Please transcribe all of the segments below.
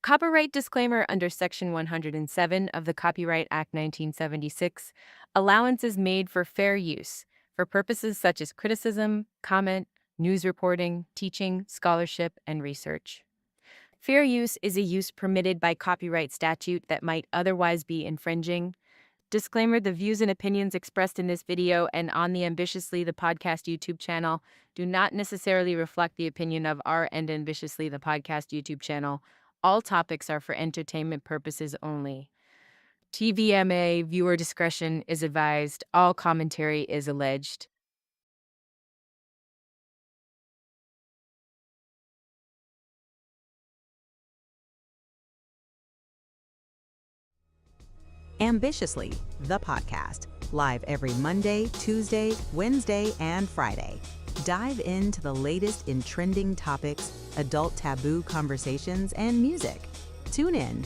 Copyright disclaimer under Section 107 of the Copyright Act 1976. Allowance is made for fair use for purposes such as criticism, comment, news reporting, teaching, scholarship, and research. Fair use is a use permitted by copyright statute that might otherwise be infringing. Disclaimer: the views and opinions expressed in this video and on the Ambitiously the Podcast YouTube channel do not necessarily reflect the opinion of our and Ambitiously the Podcast YouTube channel. All topics are for entertainment purposes only. TVMA, viewer discretion is advised. All commentary is alleged. Ambitiously, the podcast, live every Monday, Tuesday, Wednesday, and Friday. Dive into the latest in trending topics, adult taboo conversations, and music. Tune in.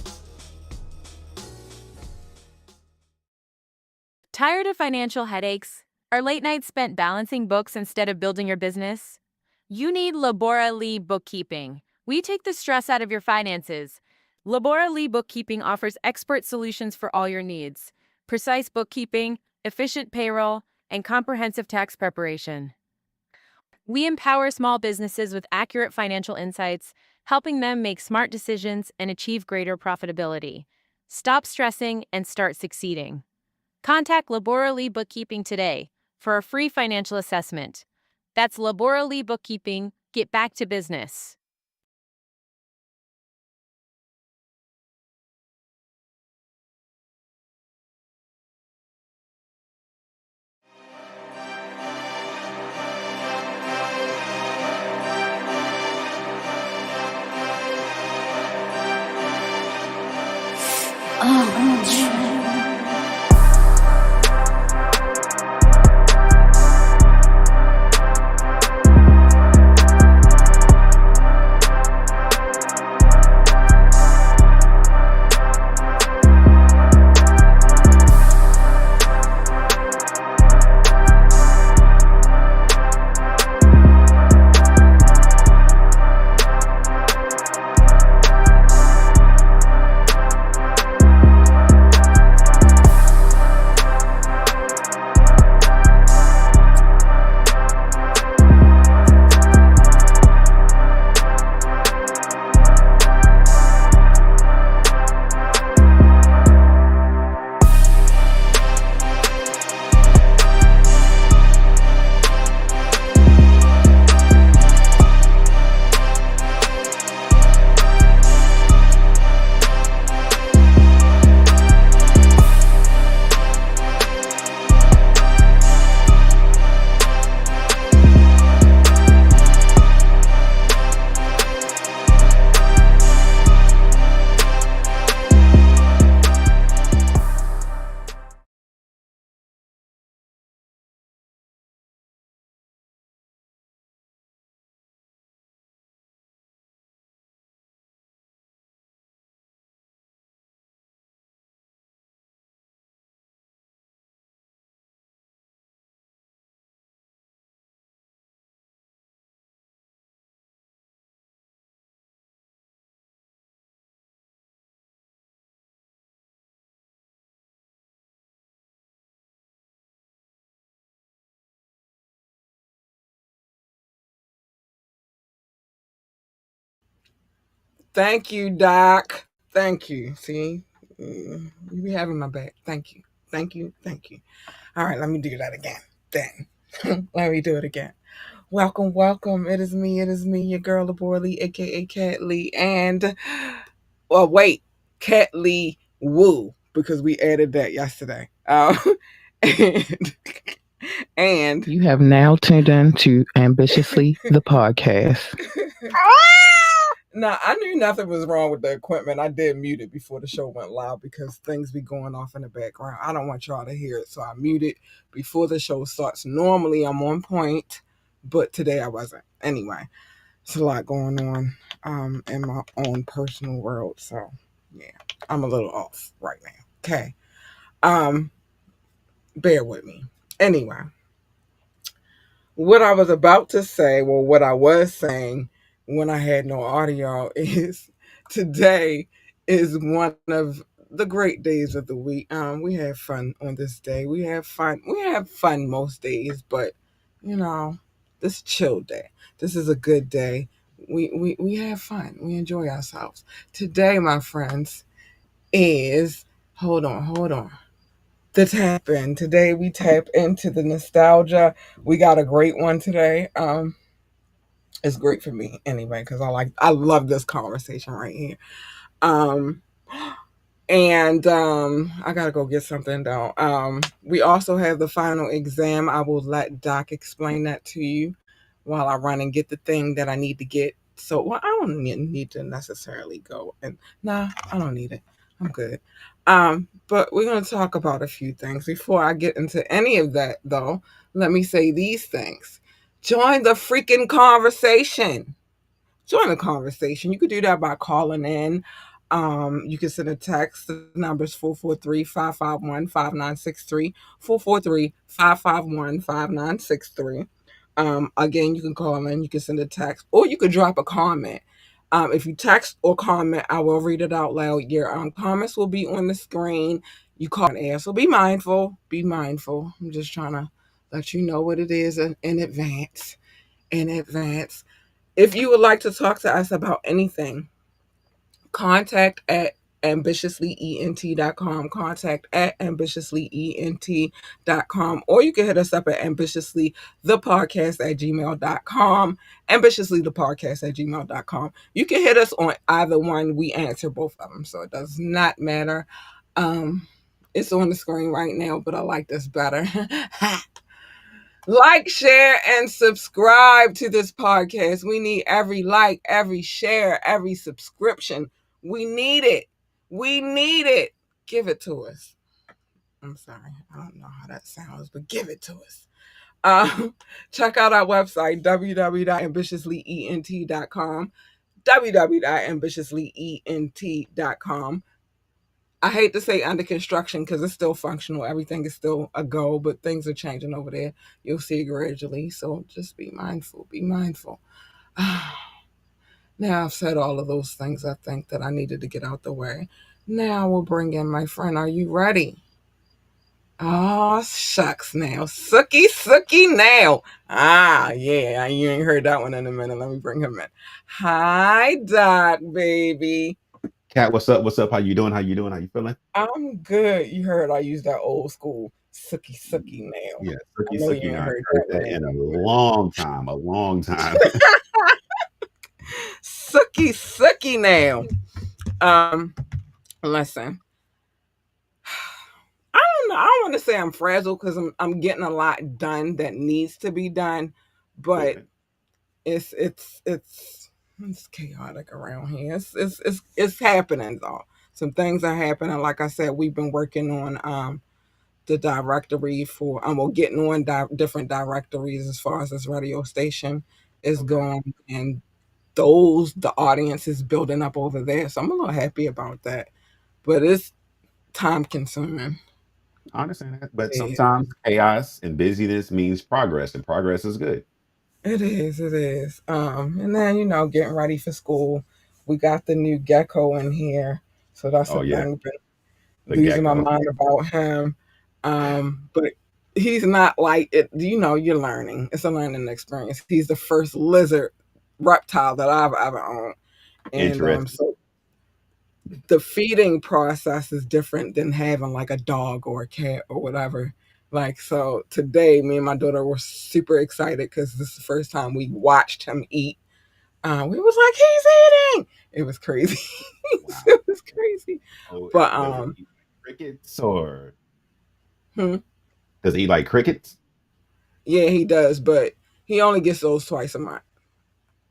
Tired of financial headaches? Are late nights spent balancing books instead of building your business? You need Labora Lee Bookkeeping. We take the stress out of your finances. Labora Lee Bookkeeping offers expert solutions for all your needs: precise bookkeeping, efficient payroll, and comprehensive tax preparation. We empower small businesses with accurate financial insights, helping them make smart decisions and achieve greater profitability. Stop stressing and start succeeding. Contact Labora Lee Bookkeeping today for a free financial assessment. That's Labora Lee Bookkeeping. Get back to business. Thank you, Doc. Thank you. See, you be having my back. Thank you. Thank you. Thank you. All right, let me do that again. Then let me do it again. Welcome, welcome. It is me, your girl, Labora Lee, aka Cat Lee, and well, wait, Cat Lee Woo, because we added that yesterday. And, and you have now tuned in to Ambitiously the Podcast. Now, I knew nothing was wrong with the equipment. I did mute it before the show went live because things be going off in the background. I don't want y'all to hear it, so I mute it before the show starts. Normally, I'm on point, but today I wasn't. Anyway, it's a lot going on in my own personal world, so yeah, I'm a little off right now. Okay, bear with me. Anyway, what I was about to say, well, what I was saying when I had no audio is Today is one of the great days of the week. We have fun on this day. We have fun. We have fun most days, but you know, this chill day. This is a good day. We have fun. We enjoy ourselves. Today, my friends, is hold on. The tap in. Today we tap into the nostalgia. We got a great one today. It's great for me anyway because I love this conversation right here. Um, and I gotta go get something though. We also have the final exam. I will let Doc explain that to you while I run and get the thing that I need to get. So, well, I don't need to necessarily go. And nah, I don't need it. I'm good. But we're gonna talk about a few things before I get into any of that. Though, let me say these things. Join the freaking conversation. Join the conversation. You could do that by calling in. You can send a text. The number is 443-551-5963. 443-551-5963. Again, you can call in, you can send a text, or you could drop a comment. If you text or comment, I will read it out loud. Your comments will be on the screen. You call and air. So be mindful. Be mindful. I'm just trying to let you know what it is in advance. In advance. If you would like to talk to us about anything, contact at ambitiouslyent.com, contact at ambitiouslyent.com, or you can hit us up at ambitiouslythepodcast at gmail.com, ambitiouslythepodcast at gmail.com. You can hit us on either one. We answer both of them, so it does not matter. It's on the screen right now, but I like this better. Like, share, and subscribe to this podcast. We need every like, every share, every subscription. We need it. We need it. Give it to us. I'm sorry. I don't know how that sounds, but give it to us. Check out our website, www.ambitiouslyent.com, www.ambitiouslyent.com. I hate to say under construction because it's still functional. Everything is still a go, but things are changing over there. You'll see gradually. So just be mindful. Be mindful. Now I've said all of those things I think that I needed to get out the way. Now we'll bring in my friend. Are you ready? Oh, shucks now. Sookie, sookie now. Ah, yeah. You ain't heard that one in a minute. Let me bring him in. Hi, Doc, baby. Kat, what's up? What's up? How you doing? How you doing? How you feeling? I'm good. You heard I use that old school sookie sookie now. Yeah, I sucky know you sucky. ain't Now I heard heard that that one in a anywhere. long time. A long time. Sookie sookie now. Um, listen, I don't know. I don't want to say I'm fragile because I'm getting a lot done that needs to be done, but Okay. it's chaotic around here. It's happening though. Some things are happening. Like I said, we've been working on the directory for well getting on different directories as far as this radio station is Okay. going, and those the audience is building up over there, so I'm a little happy about that, but it's time consuming. I understand that. But it, sometimes chaos and busyness means progress, and progress is good. it is and then getting ready for school. We got the new gecko in here, so that's the Oh yeah, thing. Been the losing my gecko. mind about him. But he's not like it. You're learning. It's a learning experience. He's the first lizard reptile that I've ever owned, and Interesting. so the feeding process is different than having like a dog or a cat or whatever. Like, so today, me and my daughter were super excited because this is the first time we watched him eat. We was like, he's eating. It was crazy. Wow. It was crazy. Oh, But does it eat like crickets or hmm, does it eat like crickets? yeah, he does. But he only gets those twice a month.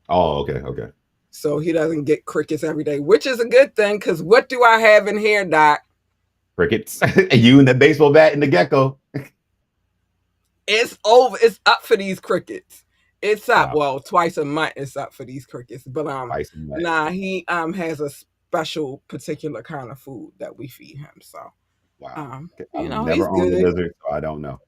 Oh, okay, okay. So he doesn't get crickets every day, which is a good thing because what do I have in here, Doc? Crickets. And you and the baseball bat and the gecko. It's over. It's up for these crickets. It's up. Wow. Well, twice a month it's up for these crickets. But Twice a month. nah, he has a special particular kind of food that we feed him. So Wow. Okay. I've he's never owned a good. lizard, so I don't know.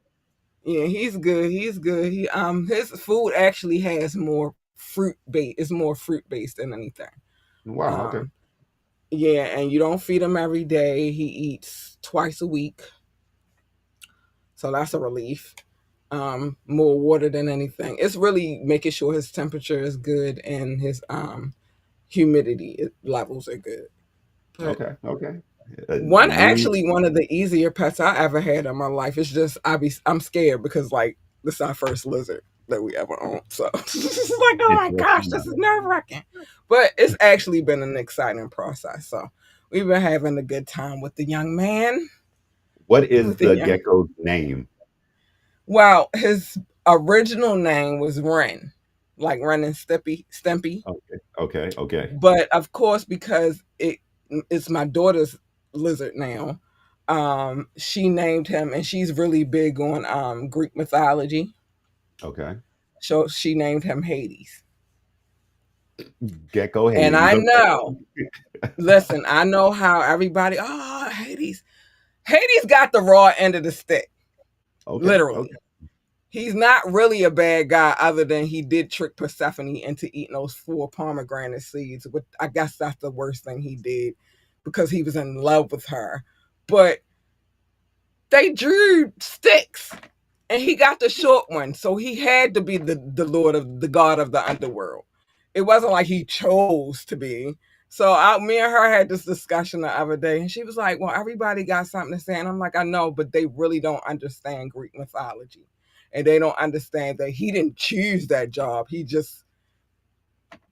Yeah, he's good. He's good. He his food actually has more fruit base. It's more fruit based than anything. Wow. Okay. Yeah, and you don't feed him every day. He eats twice a week, so that's a relief. More water than anything. It's really making sure his temperature is good and his humidity levels are good. But Okay, okay. New. one of the easier pets I ever had in my life. It's just I'm scared because like this is our first lizard that we ever owned. So it's like, oh my gosh, Interesting. this is nerve wracking. But it's actually been an exciting process. So we've been having a good time with the young man. What is With the the young gecko's name? Well, his original name was Ren, like Ren and Stimpy. Okay, okay, okay, But of course, because it's my daughter's lizard now, she named him, and she's really big on Greek mythology. okay. So she named him Hades. Gecko And Hades. I Okay, know, listen, I know how everybody, oh, Hades. Hades got the raw end of the stick, okay, literally. okay. He's not really a bad guy, other than he did trick Persephone into eating those 4 pomegranate seeds. But I guess that's the worst thing he did because he was in love with her. But they drew sticks, and he got the short one, so he had to be the lord of the god of the underworld. It wasn't like he chose to be. So me and her had this discussion the other day, and she was like, "Well, everybody got something to say," and I'm like, "I know, but they really don't understand Greek mythology, and they don't understand that he didn't choose that job. He just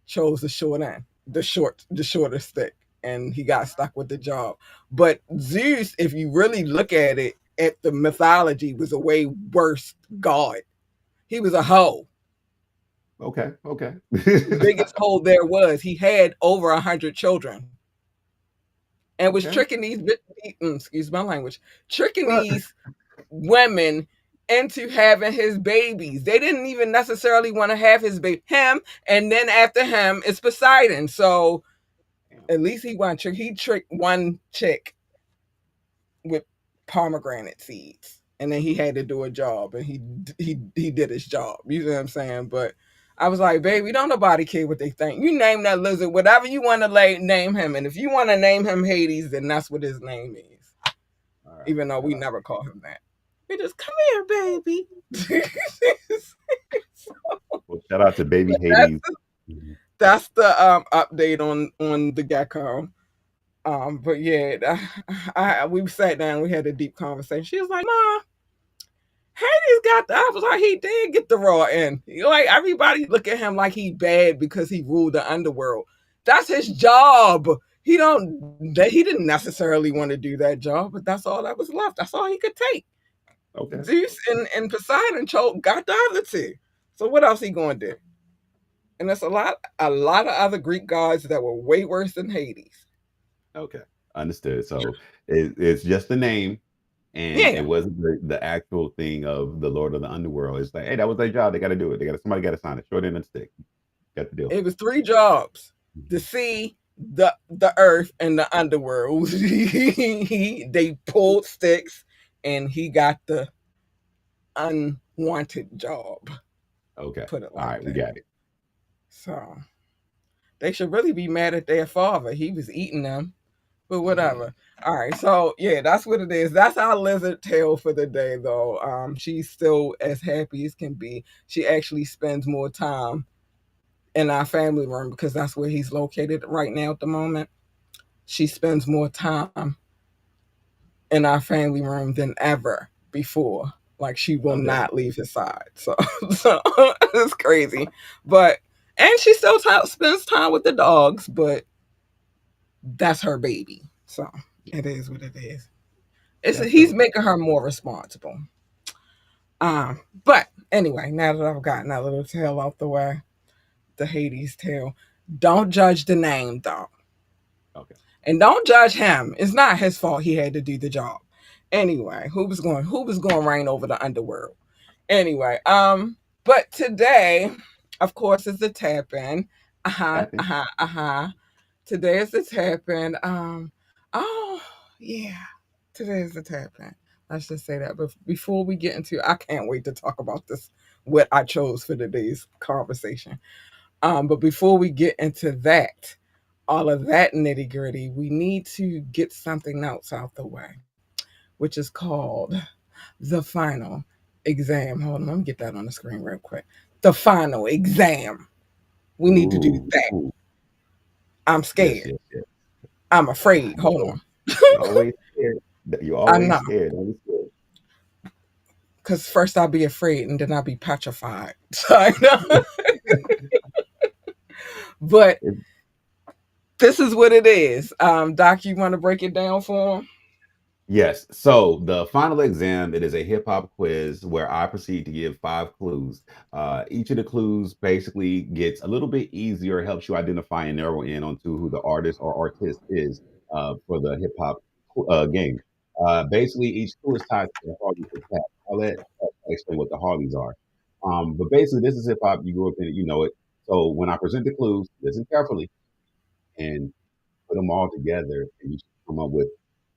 chose the short end, the shorter stick, and he got stuck with the job. But Zeus, if you really look at it, at the mythology, was a way worse god. He was a hoe. Okay, okay. The biggest hoe there was. He had over 100 children, and was Okay. tricking these excuse my language, tricking Well, these women into having his babies. They didn't even necessarily want to have him, and then after him is Poseidon. So at least he won trick. He tricked one chick with pomegranate seeds, and then he had to do a job, and he did his job. You know what I'm saying? But I was like, baby, don't nobody care what they think. You name that lizard whatever you want to name him, and if you want to name him Hades, then that's what his name is. all right, Even though we all right. never call him that. We just come here, baby. Well, shout out to baby that's Hades. Mhm. that's the update on the gecko. But yeah, we sat down, we had a deep conversation. She was like, "Ma, Hades got the." I was like, "He did get the raw end." Like everybody look at him like he bad because he ruled the underworld. That's his job. He didn't necessarily want to do that job, but that's all that was left. That's all he could take. Okay, Zeus and Poseidon got the other two. So what else he gonna do? And there's a lot of other Greek gods that were way worse than Hades. okay. Understood. So it's just the name, and it Yeah, wasn't the actual thing of the Lord of the Underworld. It's like, hey, that was their job. They got to do it. Somebody got to sign it. Short end of the stick. Got the deal. it was 3 jobs: the Mhm. sea, the earth, and the underworld. They pulled sticks, and he got the unwanted job. Okay. Put it All like right, we that. got it. So they should really be mad at their father. He was eating them, but Mhm. whatever. All right, so yeah, that's what it is. That's our lizard tale for the day, though. She's still as happy as can be. She actually spends more time in our family room because that's where he's located right now at the moment. She spends more time in our family room than ever before. Like she will Okay. not leave his side. So, so it's crazy. But and she still spends time with the dogs, but that's her baby. So it is what it is. That's He's dope. making her more responsible. But anyway, now that I've gotten that little tail out the way, the Hades tail, don't judge the name though. Okay. And don't judge him. It's not his fault he had to do the job. Anyway, who was going to reign over the underworld? Anyway, but today, of course, is the tap in. Uh-huh, Happy. uh-huh, uh-huh. Today is the tap in. Oh yeah. Today is the tap in. Let's just say that. But before we get into, I can't wait to talk about this, what I chose for today's conversation. But before we get into that, all of that nitty gritty, we need to get something else out the way, which is called the final exam. Hold on, let me get that on the screen real quick. The final exam. We need to do Ooh, that. ooh. I'm Yes, scared. yes, yes. I'm I afraid. Hold know. on. You're always scared. You're I'm always not. scared. Don't be scared. Because first I'll be afraid and then I'll be petrified. So I know. But It, this is what it is. Doc, you want to break it down for him? Yes. So the final exam, it is a hip hop quiz where I proceed to give 5 clues. Each of the clues basically gets a little bit easier, helps you identify and narrow in onto who the artist or artist is for the hip hop game. Basically, each clue is tied to the Harley's attack. I'll let explain what the Harleys are. But basically, this is hip hop. You grew up in it, you know it. So when I present the clues, listen carefully and put them all together, and you come up with,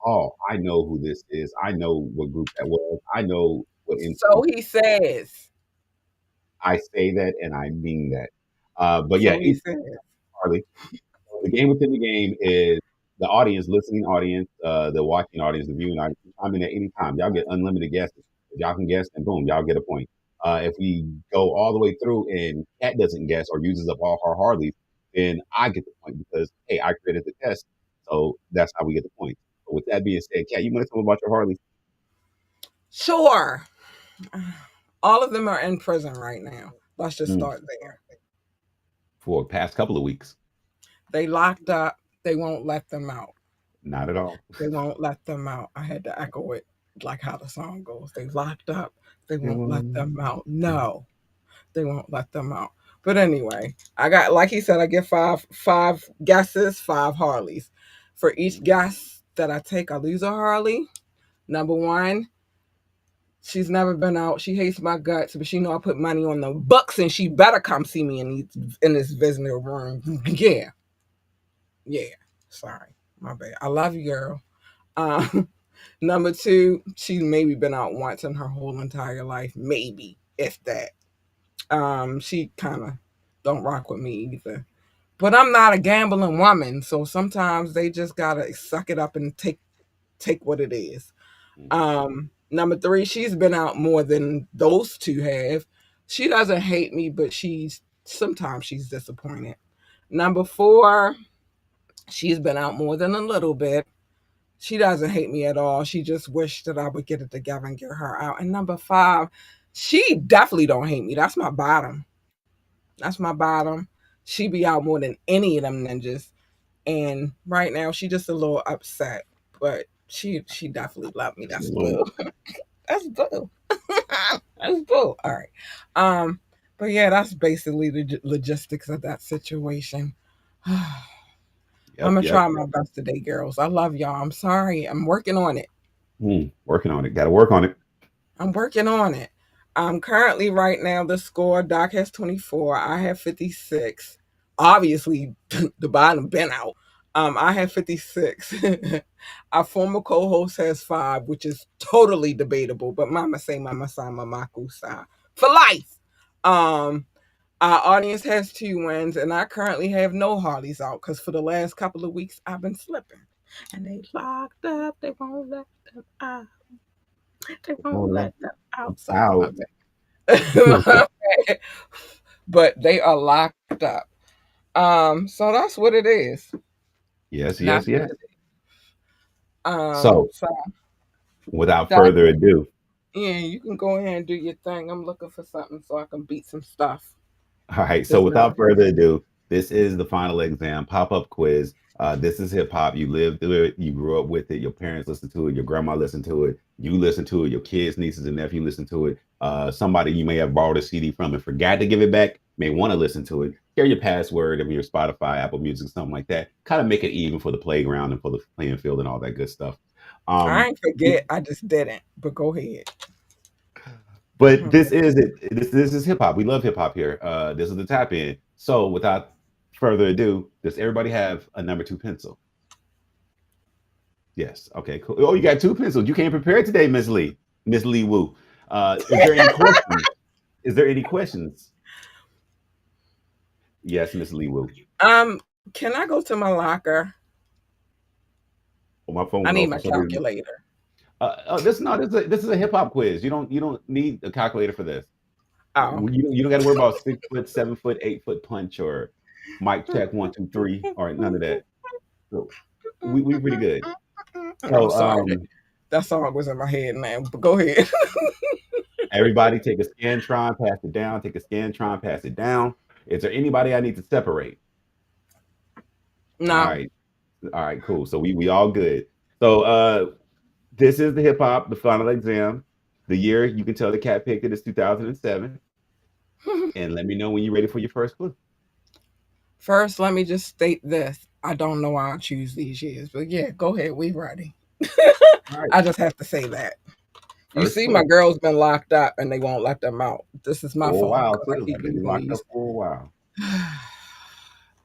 oh, I know who this is. I know what group that was. I know what So instance. he says. I say that and I mean that. But yeah, So he each says. Harley. The game within the game is the audience, listening audience, the watching audience, the viewing audience. I mean, at any time, y'all get unlimited guesses. If y'all can guess, then boom, y'all get a point. If we go all the way through and Cat doesn't guess or uses up all her Harleys, then I get the point because hey, I created the test, so that's how we get the point. But with that being said, Cat, you want to tell me about your Harleys? Sure. All of them are in prison right now. Let's just Mm, start there. for the past couple of weeks, They locked up. They won't let them out. not at all. They won't let them out. I had to echo it like how the song goes. They locked up. They It won't let was- them out. No, they won't let them out. But anyway, I got like he said, I get five guesses, 5 Harleys. For each guess that I take, I lose a Harley. Number one, she's never been out. She hates my guts, but she know I put money on the books, and she better come see me in this visitor room. Yeah, yeah. Sorry, my bad. I love you, girl. Um, Number two, she's maybe been out once in her whole entire life, maybe if that. She kind of don't rock with me either. But I'm not a gambling woman, so sometimes they just gotta suck it up and take what it is. Mhm. Number three, she's been out more than those two have. She doesn't hate me, but she's sometimes she's disappointed. Number four, she's been out more than a little bit. She doesn't hate me at all. She just wished that I would get it together and get her out. And number five, she definitely don't hate me. That's my bottom. That's my bottom. She be out more than any of them ninjas. And right now she just a little upset. But she definitely loved me. That's Little- boo. That's boo. That's boo. All right. Um, but yeah, that's basically the logistics of that situation. I'm Yep, gonna yep. try my best today, girls. I love y'all. I'm sorry. I'm working on it. Working on it. Got to work on it. I'm working on it. Currently right now the score Doc has 24. I have 56. Obviously, the bottom been out. I have 56. Our former co-host has 5, which is totally debatable. But Mama say, Mama say, Mama kusa for life. Um, our audience has 2 wins, and I currently have no Harleys out because for the last couple of weeks I've been slipping, and they locked up. They won't let them out. They Oh, won't let let them out. Sorry, my out. bad. But they are locked up. So that's what it is. Yes, That's yes, what yes. it is. So, So without Doc, further ado, yeah, you can go ahead and do your thing. I'm looking for something so I can beat some stuff. all right. So, That's not without further ado, this is the final exam pop-up quiz. This is hip hop. You lived through it. You grew up with it. Your parents listened to it. Your grandma listened to it. You listened to it. Your kids, nieces, and nephews listened to it. Somebody you may have borrowed a CD from and forgot to give it back may want to listen to it. Share your password of your Spotify, Apple Music, something like that. Kind of make it even for the playground and for the playing field and all that good stuff. I Um, ain't forget. I just didn't. But go ahead. But Okay. this is it. This is hip hop. We love hip hop here. This is the tap in. So without further ado, does everybody have a number 2 pencil? Yes. Okay. Cool. Oh, you got 2 pencils. You came prepared today, Miss Lee. Miss Lee Wu. Is there any questions? Is there any questions? Yes, Miss Lee Wu. Can I go to my locker? Oh, my phone I went need off for my some reason. calculator. This no, this is a hip hop quiz. You don't need a calculator for this. Oh. You don't got to worry about 6 foot, 7 foot, 8 foot punch or mic check 1 2 3 or none of that. So we pretty good. I'm So sorry. That song was in my head now, but go ahead. everybody take a scantron, pass it down. Take a scantron, pass it down. Is there anybody I need to separate? All No. right, all right, cool. So we all good. So this is the hip hop, the final exam. The year you can tell the cat picked it is 2007. And let me know when you're ready for your first clue. First, let me just state this. I don't know why I choose these years, but yeah, go ahead. We ready. All right, I just have to say that. You first see, my clue. girl's been locked up and they won't let them out. This is my For a fault while because I too. keep I've been using locked up these. for a while.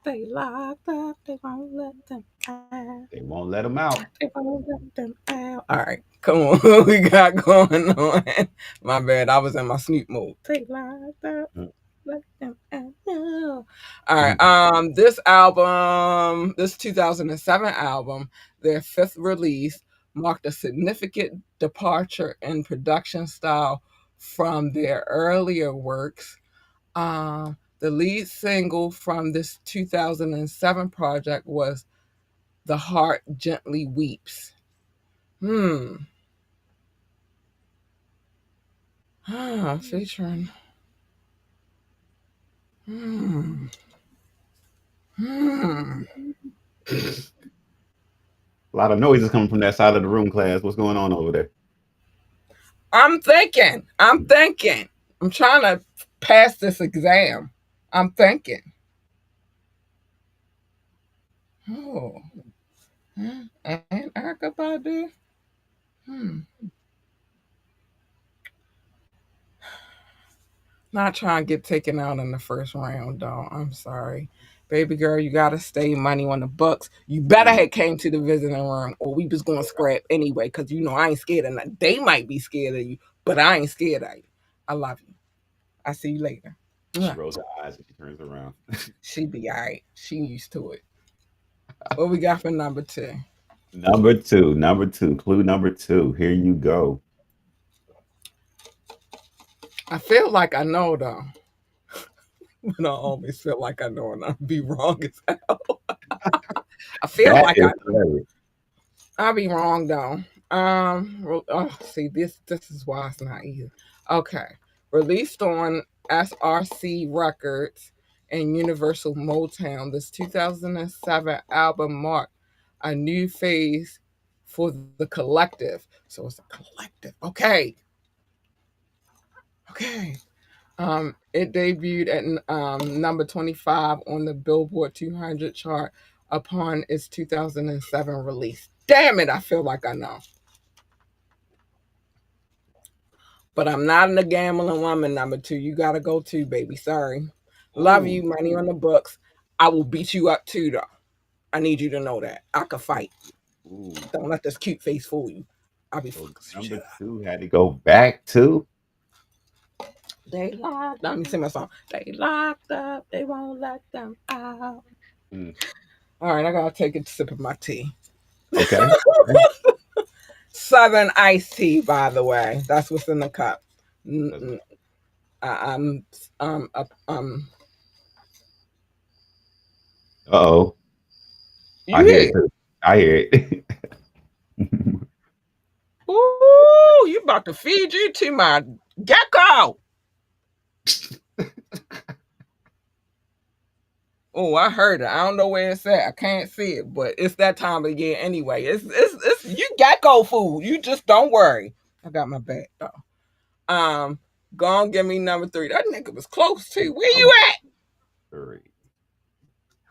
They locked up, they won't let them out. They won't let them out. They won't let them out. All right, come on. What we got going on? My bad. I was in my sleep mode. They locked up. Let them out. No. All right. This album, this 2007 album, their fifth release, marked a significant departure in production style from their earlier works. The lead single from this 2007 project was "The Heart Gently Weeps." Hmm. Featuring. Hmm. Hmm. A lot of noises coming from that side of the room, class. What's going on over there? I'm thinking. I'm thinking. I'm trying to pass this exam. I'm thinking. Oh. And Erica Badu? Hmm. Not trying to get taken out in the first round, though. I'm sorry. Baby girl, you gotta stay money on the bucks. You better Mm. have came to the visiting room, or we just gonna scrap anyway. Cause you know I ain't scared of nothing. They might be scared of you, but I ain't scared of you. I love you. I see you later. She Mwah. rolls her eyes and she turns around. She be alright. She used to it. What we got for number two? Number two, clue number two. Here you go. I feel like I know though. But I always feel like I know and I'll be wrong as hell. I feel That like is I hilarious. I'll be wrong though. See this is why it's not easy. Okay. Released on SRC Records and Universal Motown, this 2007 album marked a new phase for the collective. So it's a collective. Okay. Okay. It debuted at number 25 on the Billboard 200 chart upon its 2007 release. Damn it, I feel like I know. But I'm not in the gambling woman number two. You gotta go too, baby. Sorry. Love Ooh, you, money on the books. I will beat you up too, though. I need you to know that. I could fight. ooh. Don't let this cute face fool you. I'll be So fucking shit number up. two had to go back to. They locked. Let me sing my song. They locked up. They won't let them out. Mm, All right, I gotta take a sip of my tea. okay. Okay. Southern iced tea, by the way. That's what's in the cup. Doesn't- I, I'm Uh-oh. I you hear it here. too. I hear it. Ooh, you about to feed you to my gecko. Oh, I heard it. I don't know where it's at. I can't see it, but it's that time of year anyway. It's you gecko food. You just don't worry. I got my back though. Um, Go on, give me number three. That nigga was close too. Where you Number at? three.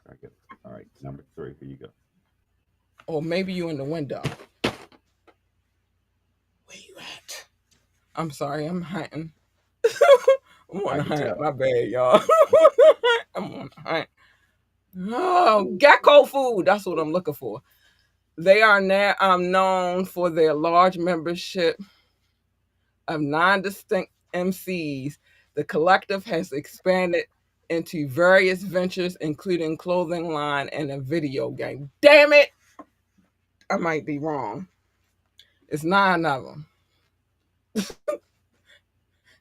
I guess. All right, number three. Here you go. Or maybe you in the window. Where you at? I'm sorry, I'm hunting. I'm on I a can hunt. tell. My bad, y'all. I'm on a hunt. Oh, gecko food. That's what I'm looking for. They are now known for their large membership of non-distinct MCs. The collective has expanded into various ventures, including clothing line and a video game. Damn it! I might be wrong. It's 9 of them.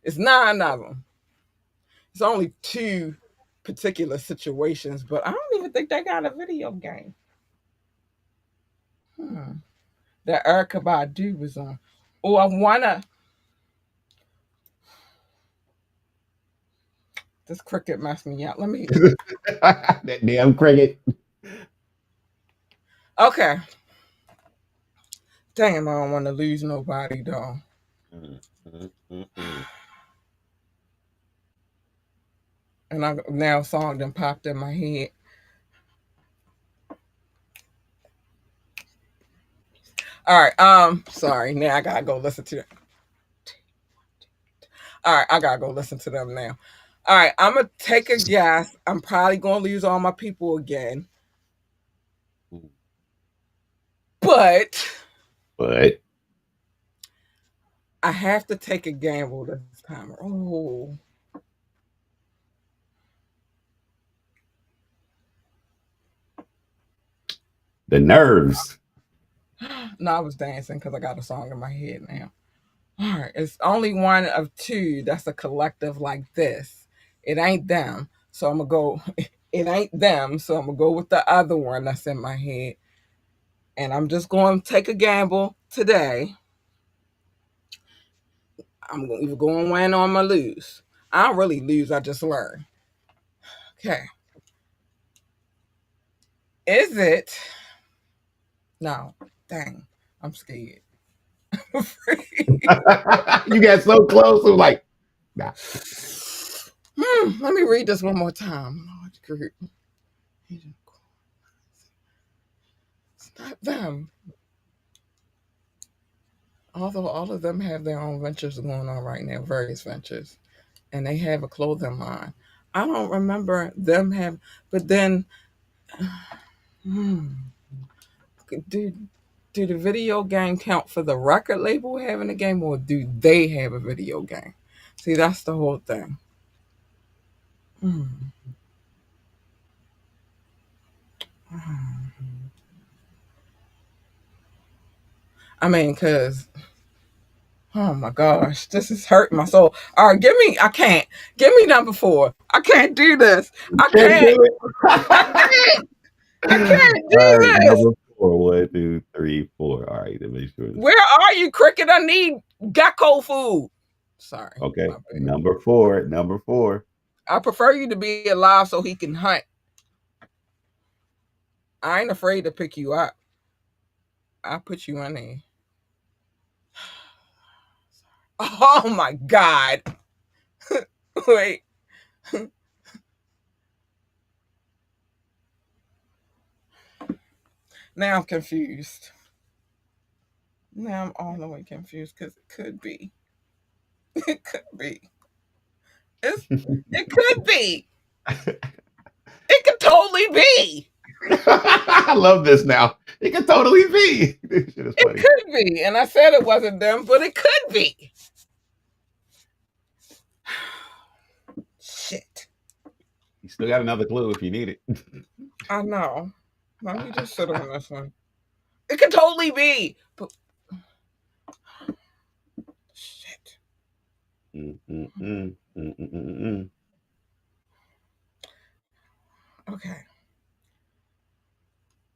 It's 9 of them. It's only two particular situations, but I don't even think they got a video game. Hmm. That Erica Badu was on. Oh, I wanna. This cricket messed me up. Let me. That damn cricket. Okay. Damn, I don't want to lose nobody though. Mm, mm, mm, mm. And I now a song done popped in my head. All right. Sorry. Now I gotta go listen to it. All right, I gotta go listen to them now. All right, I'm gonna take a guess. I'm probably gonna lose all my people again, but But I have to take a gamble this time. Oh, the nerves. no, I was dancing because I got a song in my head now. All right, it's only one of two that's a collective like this. It ain't them, so I'm gonna go. It ain't them, so I'm gonna go with the other one that's in my head, and I'm just going to take a gamble today. I'm either going to win or I'm gonna lose. I don't really lose. I just learn. Okay. Is it? No. Dang. I'm scared. You got so close. I'm like, nah. Let me read this one more time. It's not them. Although all of them have their own ventures going on right now, various ventures, and they have a clothing line. I don't remember them have, but then, hmm, do do the video game count for the record label having a game, or do they have a video game? See, that's the whole thing. Hmm. I mean, cause oh my gosh, this is hurting my soul. All right, give me. I can't. Give me number four. I can't do this. I Can't can't. do it. I can't. I can't All do right, this. number four. 1, 2, 3, 4. All right, let me make sure this. Where are you, Cricket? I need Gecko food. Sorry, my Okay, bad. number four. Number four. I prefer you to be alive so he can hunt. I ain't afraid to pick you up. I'll put you in there. Oh my God. Wait. Now I'm confused. Now I'm all the way confused because it could be. It could be. It's, it could be. It could totally be. I love this now. It could totally be. This shit is It funny. could be. And I said it wasn't them, but it could be. Shit. You still got another clue if you need it. I know. Let me just sit on this one. It could totally be. But shit. Mm, mm, mm, mm, mm, mm, mm. Okay.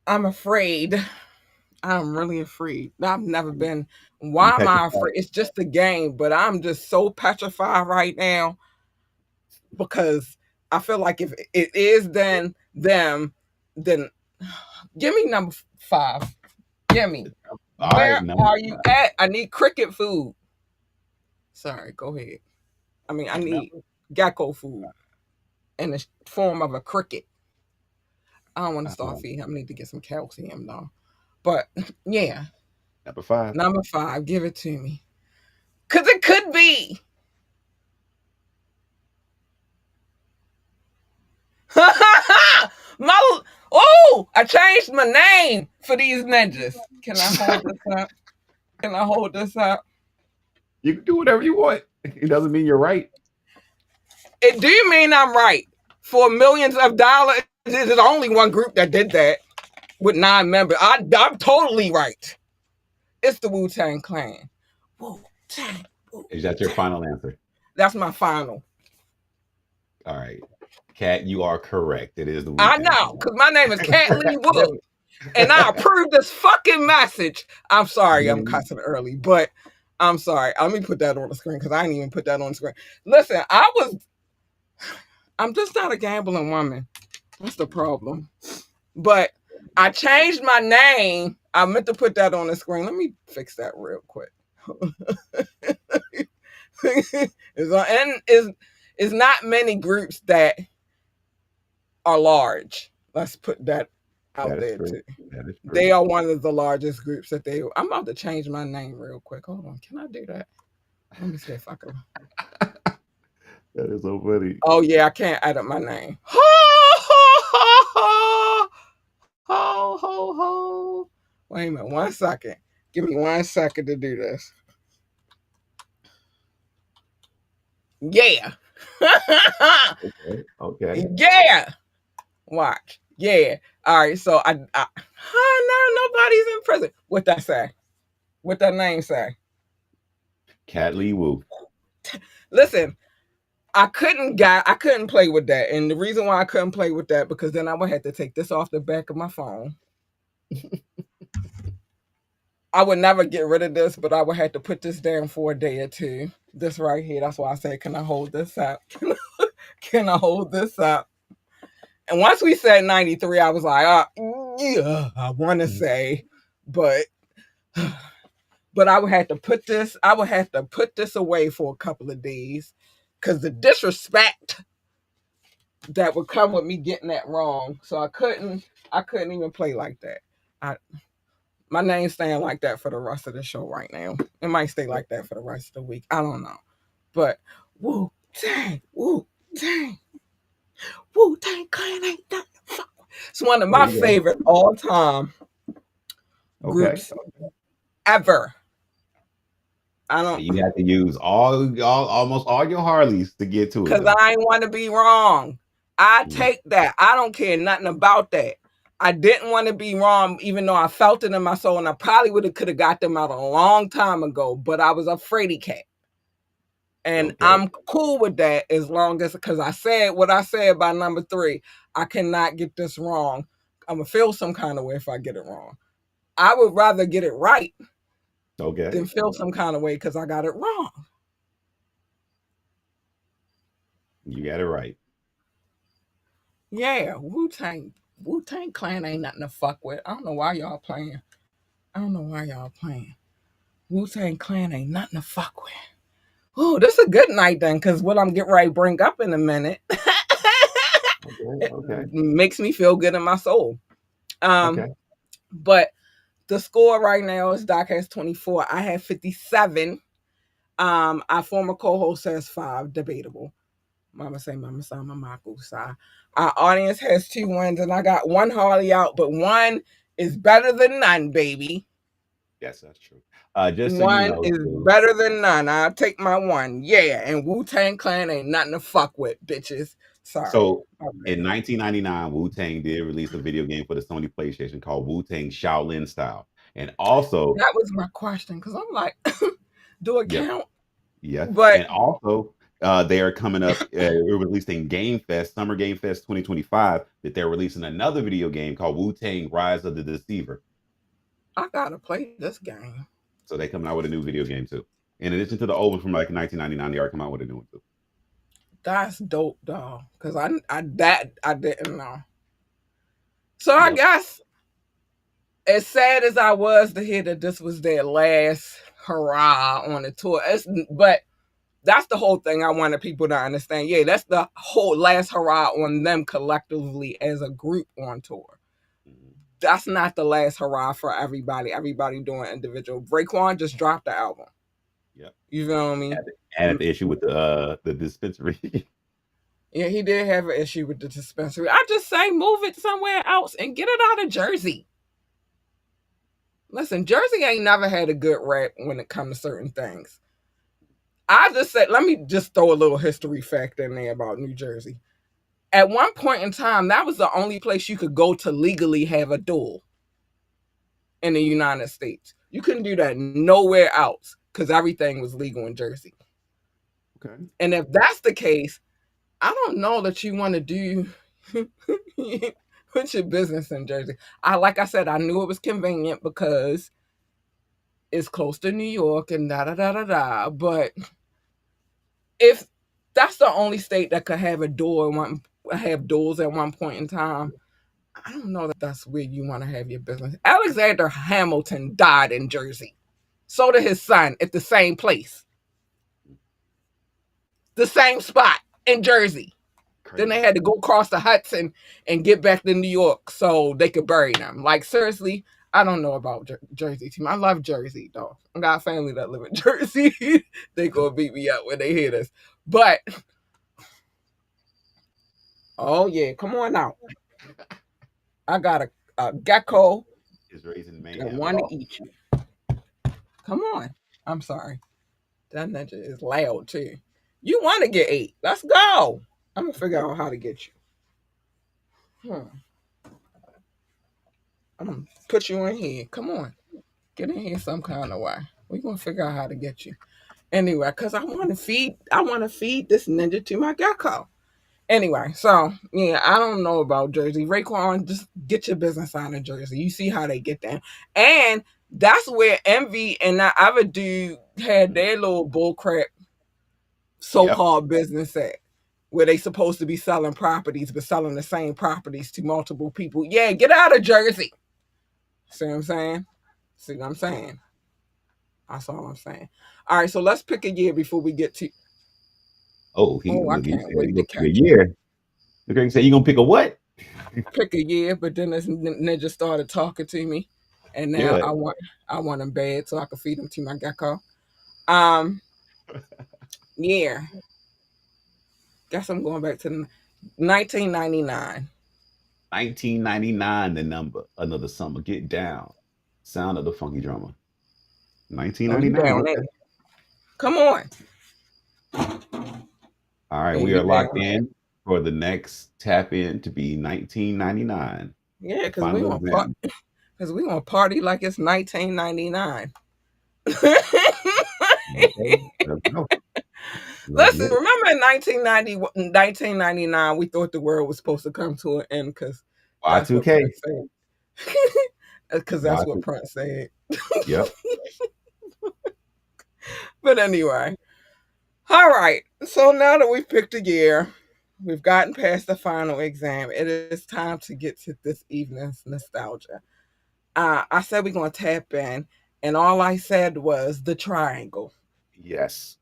I'm afraid. I'm really afraid. I've never been. You Why am I petrified. afraid? It's just a game, but I'm just so petrified right now because I feel like if it is then them, then give me number five. Give me. All right, Where number are you at? I need cricket food. Sorry, go ahead. I mean, I need number, gecko food in the form of a cricket. I don't want to start uh, feeding him. I need to get some calcium though. But yeah, number five. number five, give it to me. Cause it could be. my oh, I changed my name for these ninjas. Can I hold this up? Can I hold this up? You can do whatever you want. It doesn't mean you're right. It do mean I'm right. for millions of dollars. There's only one group that did that with 9 members. I'm totally right. It's the Wu-Tang Clan. Wu-Tang. Is that your final answer? That's my final. All right. Kat, you are correct. It is the I Wu-Tang know, Clan. because my name is Cat Lee Wood. And I approve this fucking message. I'm sorry I'm cussing early, but I'm sorry. Let me put that on the screen because I didn't even put that on the screen. Listen, I'm just not a gambling woman. That's the problem. But I changed my name. I meant to put that on the screen. Let me fix that real quick. It's not many groups that are large. Let's put that out That is there true. too. That is They true. are one of the largest groups that they. I'm about to change my name real quick. Hold on, can I do that? Let me see if I can. That is so funny. Oh yeah, I can't edit my name. Ho ho ho. Wait a minute, 1 second. Give me 1 second to do this. Yeah. Okay. Okay. Yeah. Watch. Yeah. All right. So no, nobody's in prison. What that say? What that name say? Cat Lee Wu. Listen, I couldn't play with that. And the reason why I couldn't play with that because then I would have to take this off the back of my phone. I would never get rid of this, but I would have to put this down for a day or two. This right here. That's why I say, can I hold this up? Can I hold this up? And once we said 93, I was like, yeah, I want to say, but I would have to put this away for a couple of days because the disrespect that would come with me getting that wrong. So I couldn't even play like that. My name's staying like that for the rest of the show right now. It might stay like that for the rest of the week. I don't know. But Wu Tang, Wu Tang, Wu Tang Clan ain't nothing. It's one of There my you go. favorite all time Okay. groups ever. I And don't you have to use almost all your Harleys to get to it because though. I ain't want to be wrong. I Mm, take that. I don't care nothing about that. I didn't want to be wrong, even though I felt it in my soul, and I probably could have got them out a long time ago. But I was a fraidy cat. And okay. I'm cool with that as long as because I said what I said by number 3. I cannot get this wrong. I'm gonna feel some kind of way if I get it wrong. I would rather get it right Okay. than feel some kind of way because I got it wrong. You got it right. Yeah, Wu Tang Clan ain't nothing to fuck with. I don't know why y'all playing. I don't know why y'all playing. Wu Tang Clan ain't nothing to fuck with. Oh, this is a good night then, because what I'm getting ready to bring up in a minute Okay. Okay. makes me feel good in my soul. Okay. But the score right now is Doc has 24. I have 57. Our former co-host has 5. Debatable. Mama say, Mama say, Mama say. Our audience has 2 wins, and I got 1 Harley out, but 1 is better than none, baby. Yes, that's true. Just so you 1 know, is too. better than none. I'll take my 1. Yeah, and Wu Tang Clan ain't nothing to fuck with, bitches. Sorry. So in 1999, Wu Tang did release a video game for the Sony PlayStation called Wu Tang Shaolin Style, and also, That was my question because I'm like, do it yep, count? yeah, But and also they are coming up. We're releasing Game Fest, Summer Game Fest 2025. That they're releasing another video game called Wu Tang Rise of the Deceiver. I gotta play this game. So they coming out with a new video game too. In addition to the old one from like 1999, they are coming out with a new one too. That's dope, though, because I didn't know. So I Yep. guess as sad as I was to hear that this was their last hurrah on the tour, but that's the whole thing I wanted people to understand. Yeah, that's the whole last hurrah on them collectively as a group on tour. Mhm. That's not the last hurrah for everybody. Everybody doing individual. Raekwon just dropped the album. Yep. You feel me? Had the issue with the dispensary. Yeah, he did have an issue with the dispensary. I just say move it somewhere else and get it out of Jersey. Listen, Jersey ain't never had a good rap when it comes to certain things. I just said, let me just throw a little history fact in there about New Jersey. At one point in time, that was the only place you could go to legally have a duel in the United States. You couldn't do that nowhere else because everything was legal in Jersey. Okay. And if that's the case, I don't know that you want to do put your business in Jersey. Like I said, I knew it was convenient because it's close to New York and da da da da da. But if that's the only state that could have a door and have doors at one point in time, I don't know that that's where you want to have your business. Alexander Hamilton died in Jersey. So did his son at the same place, the same spot in Jersey. Then they Crazy. had to go across the Hudson and get back to New York so they could bury them. Like, seriously, I don't know about Jersey team. I love Jersey, though. I got family that live in Jersey. They gonna beat me up when they hear this. But, oh yeah, come on out. I got a gecko Is raising that mayhem. want to eat you. Come on. I'm sorry. That ninja is loud, too. You want to get ate. Let's go. I'm going to figure out how to get you. I'm going to put you in here. Come on. Get in here some kind of way. We're going to figure out how to get you. Anyway, because I want to feed this ninja to my gecko. Anyway, so yeah, I don't know about Jersey. Raekwon, just get your business out of Jersey. You see how they get down. And that's where Envy and that other dude had their little bullcrap Yep. so-called business at. Where they supposed to be selling properties, but selling the same properties to multiple people. Yeah, get out of Jersey. See what I'm saying? See what I'm saying? That's all I'm saying. All right, so let's pick a year before we get to. Oh, Oh, I look, you can't said you wait to gonna pick a catch year. Look, you said you gonna pick a what? pick a year, but then this ninja started talking to me, and now Yeah. I want him bad so I can feed him to my gecko. Um, yeah, guess I'm going back to 1999. 1999, the number. Another summer. Get down. Sound of the funky drummer. Oh, you 1999. down there? Okay. Come on. All right. Yeah, We you are down locked there? in for the next tap in to be 1999. Yeah, The final exam. because we want to party like it's 1999. Okay. Let's go. Let's Listen, get it. remember in 1999, we thought the world was supposed to come to an end because that's what Y2K. Prince said. Because that's what Y2. Prince said. Yep. But anyway, all right. So now that we've picked a year, we've gotten past the final exam, it is time to get to this evening's nostalgia. I said we're going to tap in, and all I said was the triangle. Yes.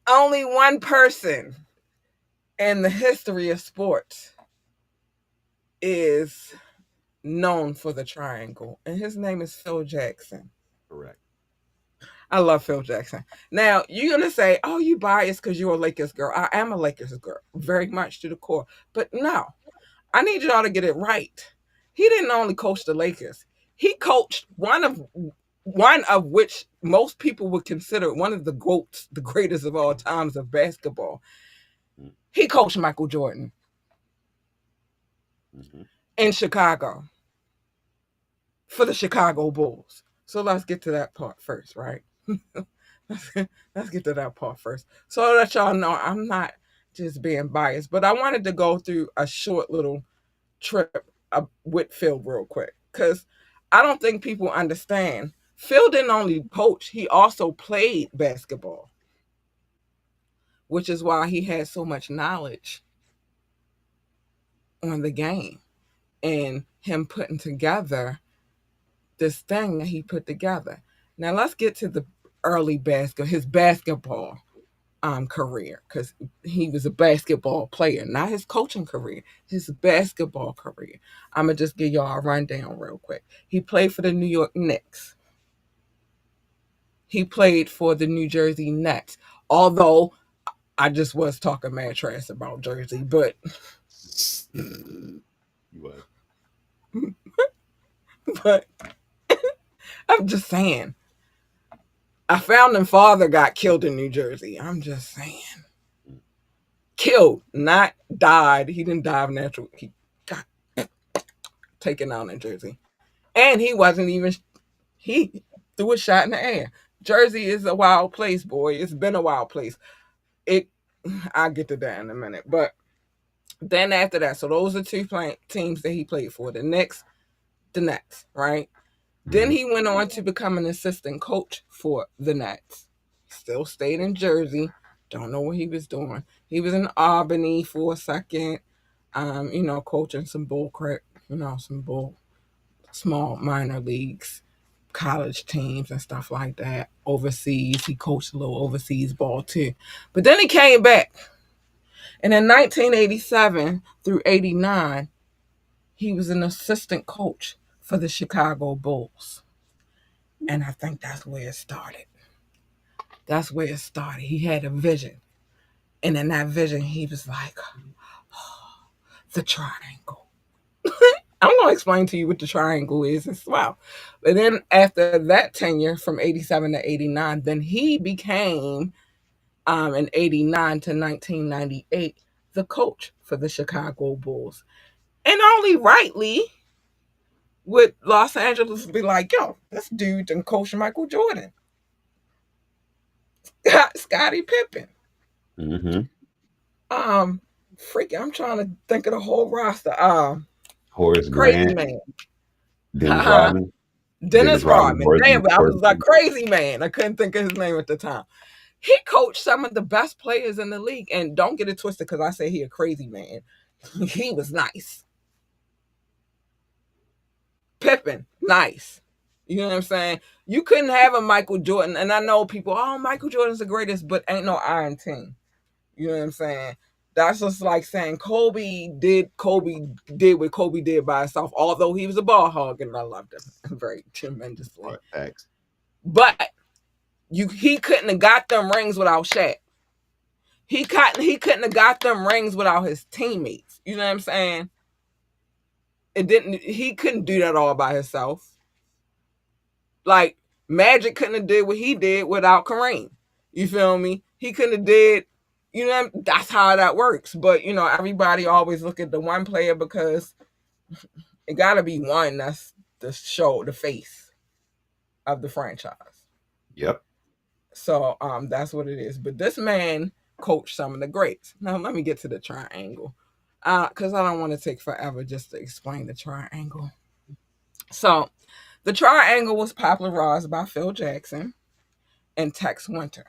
Only one person in the history of sports is known for the triangle, and his name is Phil Jackson. Correct. I love Phil Jackson. Now, you're going to say, oh, you biased because you're a Lakers girl. I am a Lakers girl, very much to the core. But no, I need y'all to get it right. He didn't only coach the Lakers. He coached one of which most people would consider one of the GOATs, the greatest of all times of basketball. He coached Michael Jordan Mm-hmm. in Chicago for the Chicago Bulls. So let's get to that part first, right? let's get to that part first. So that y'all know I'm not just being biased, but I wanted to go through a short little trip with Phil real quick because I don't think people understand. Phil didn't only coach, he also played basketball, which is why he had so much knowledge on the game and him putting together this thing that he put together. Now let's get to the his basketball career, because he was a basketball player, not his coaching career, his basketball career. I'm gonna just give y'all a rundown real quick. He played for the New York Knicks. He played for the New Jersey Nets. Although I just was talking mad trash about Jersey, but You was. but I'm just saying. A founding father got killed in New Jersey. I'm just saying. Killed, not died. He didn't die of natural. He got taken out in Jersey, and he wasn't even. He threw a shot in the air. Jersey is a wild place, boy. It's been a wild place. It. I'll get to that in a minute, but then after that, so those are teams that he played for. The Nets, right? Then Mhm. he went on to become an assistant coach for the Nets. Still stayed in Jersey. Don't know what he was doing. He was in Albany for a second, coaching some bull crap, some bull small minor leagues, college teams and stuff like that. Overseas, he coached a little overseas ball too. But then he came back. And in 1987 through 89, he was an assistant coach for the Chicago Bulls. And I think that's where it started. That's where it started. He had a vision. And in that vision, he was like, the triangle. I'm going to explain to you what the triangle is as well. But then after that tenure from 87 to 89, then he became, in 89 to 1998, the coach for the Chicago Bulls. And only rightly would Los Angeles be like, yo, this dude done coach Michael Jordan, Scottie Pippen. Mhm. Um, Freaking, I'm trying to think of the whole roster. Horace Crazy Grant, Man. Dennis Rodman, Dennis Rodman. Damn, I Horace was like crazy man. I couldn't think of his name at the time. He coached some of the best players in the league, and don't get it twisted because I say he a crazy man. He was nice. Pippen, nice. You know what I'm saying? You couldn't have a Michael Jordan, and I know people, oh, Michael Jordan's the greatest, but ain't no Iron Team. You know what I'm saying? That's just like saying Kobe did what Kobe did by himself, although he was a ball hog and I loved him very tremendously. X. But he couldn't have got them rings without Shaq. He couldn't have got them rings without his teammates. You know what I'm saying? He couldn't do that all by himself. Like Magic couldn't have did what he did without Kareem. You feel me? He couldn't have did, that's how that works. But everybody always look at the one player because it gotta be one that's the face of the franchise. Yep. So that's what it is. But this man coached some of the greats. Now let me get to the triangle. Because I don't want to take forever just to explain the triangle. So the triangle was popularized by Phil Jackson and Tex Winter.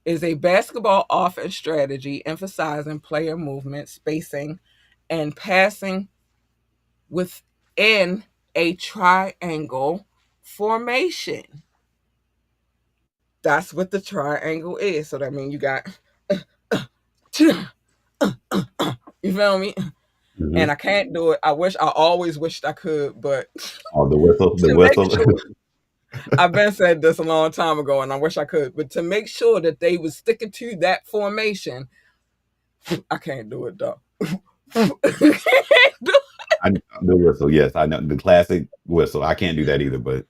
Is a basketball offense strategy emphasizing player movement, spacing, and passing within a triangle formation. That's what the triangle is. So that means you got, you feel me? And Mhm. I can't do it. I always wished I could, but Oh, the whistle, the to make whistle. sure, I've been said this a long time ago, and I wish I could, but to make sure that they was sticking to that formation, I can't do it though. I the whistle. Yes, I know the classic whistle. I can't do that either, but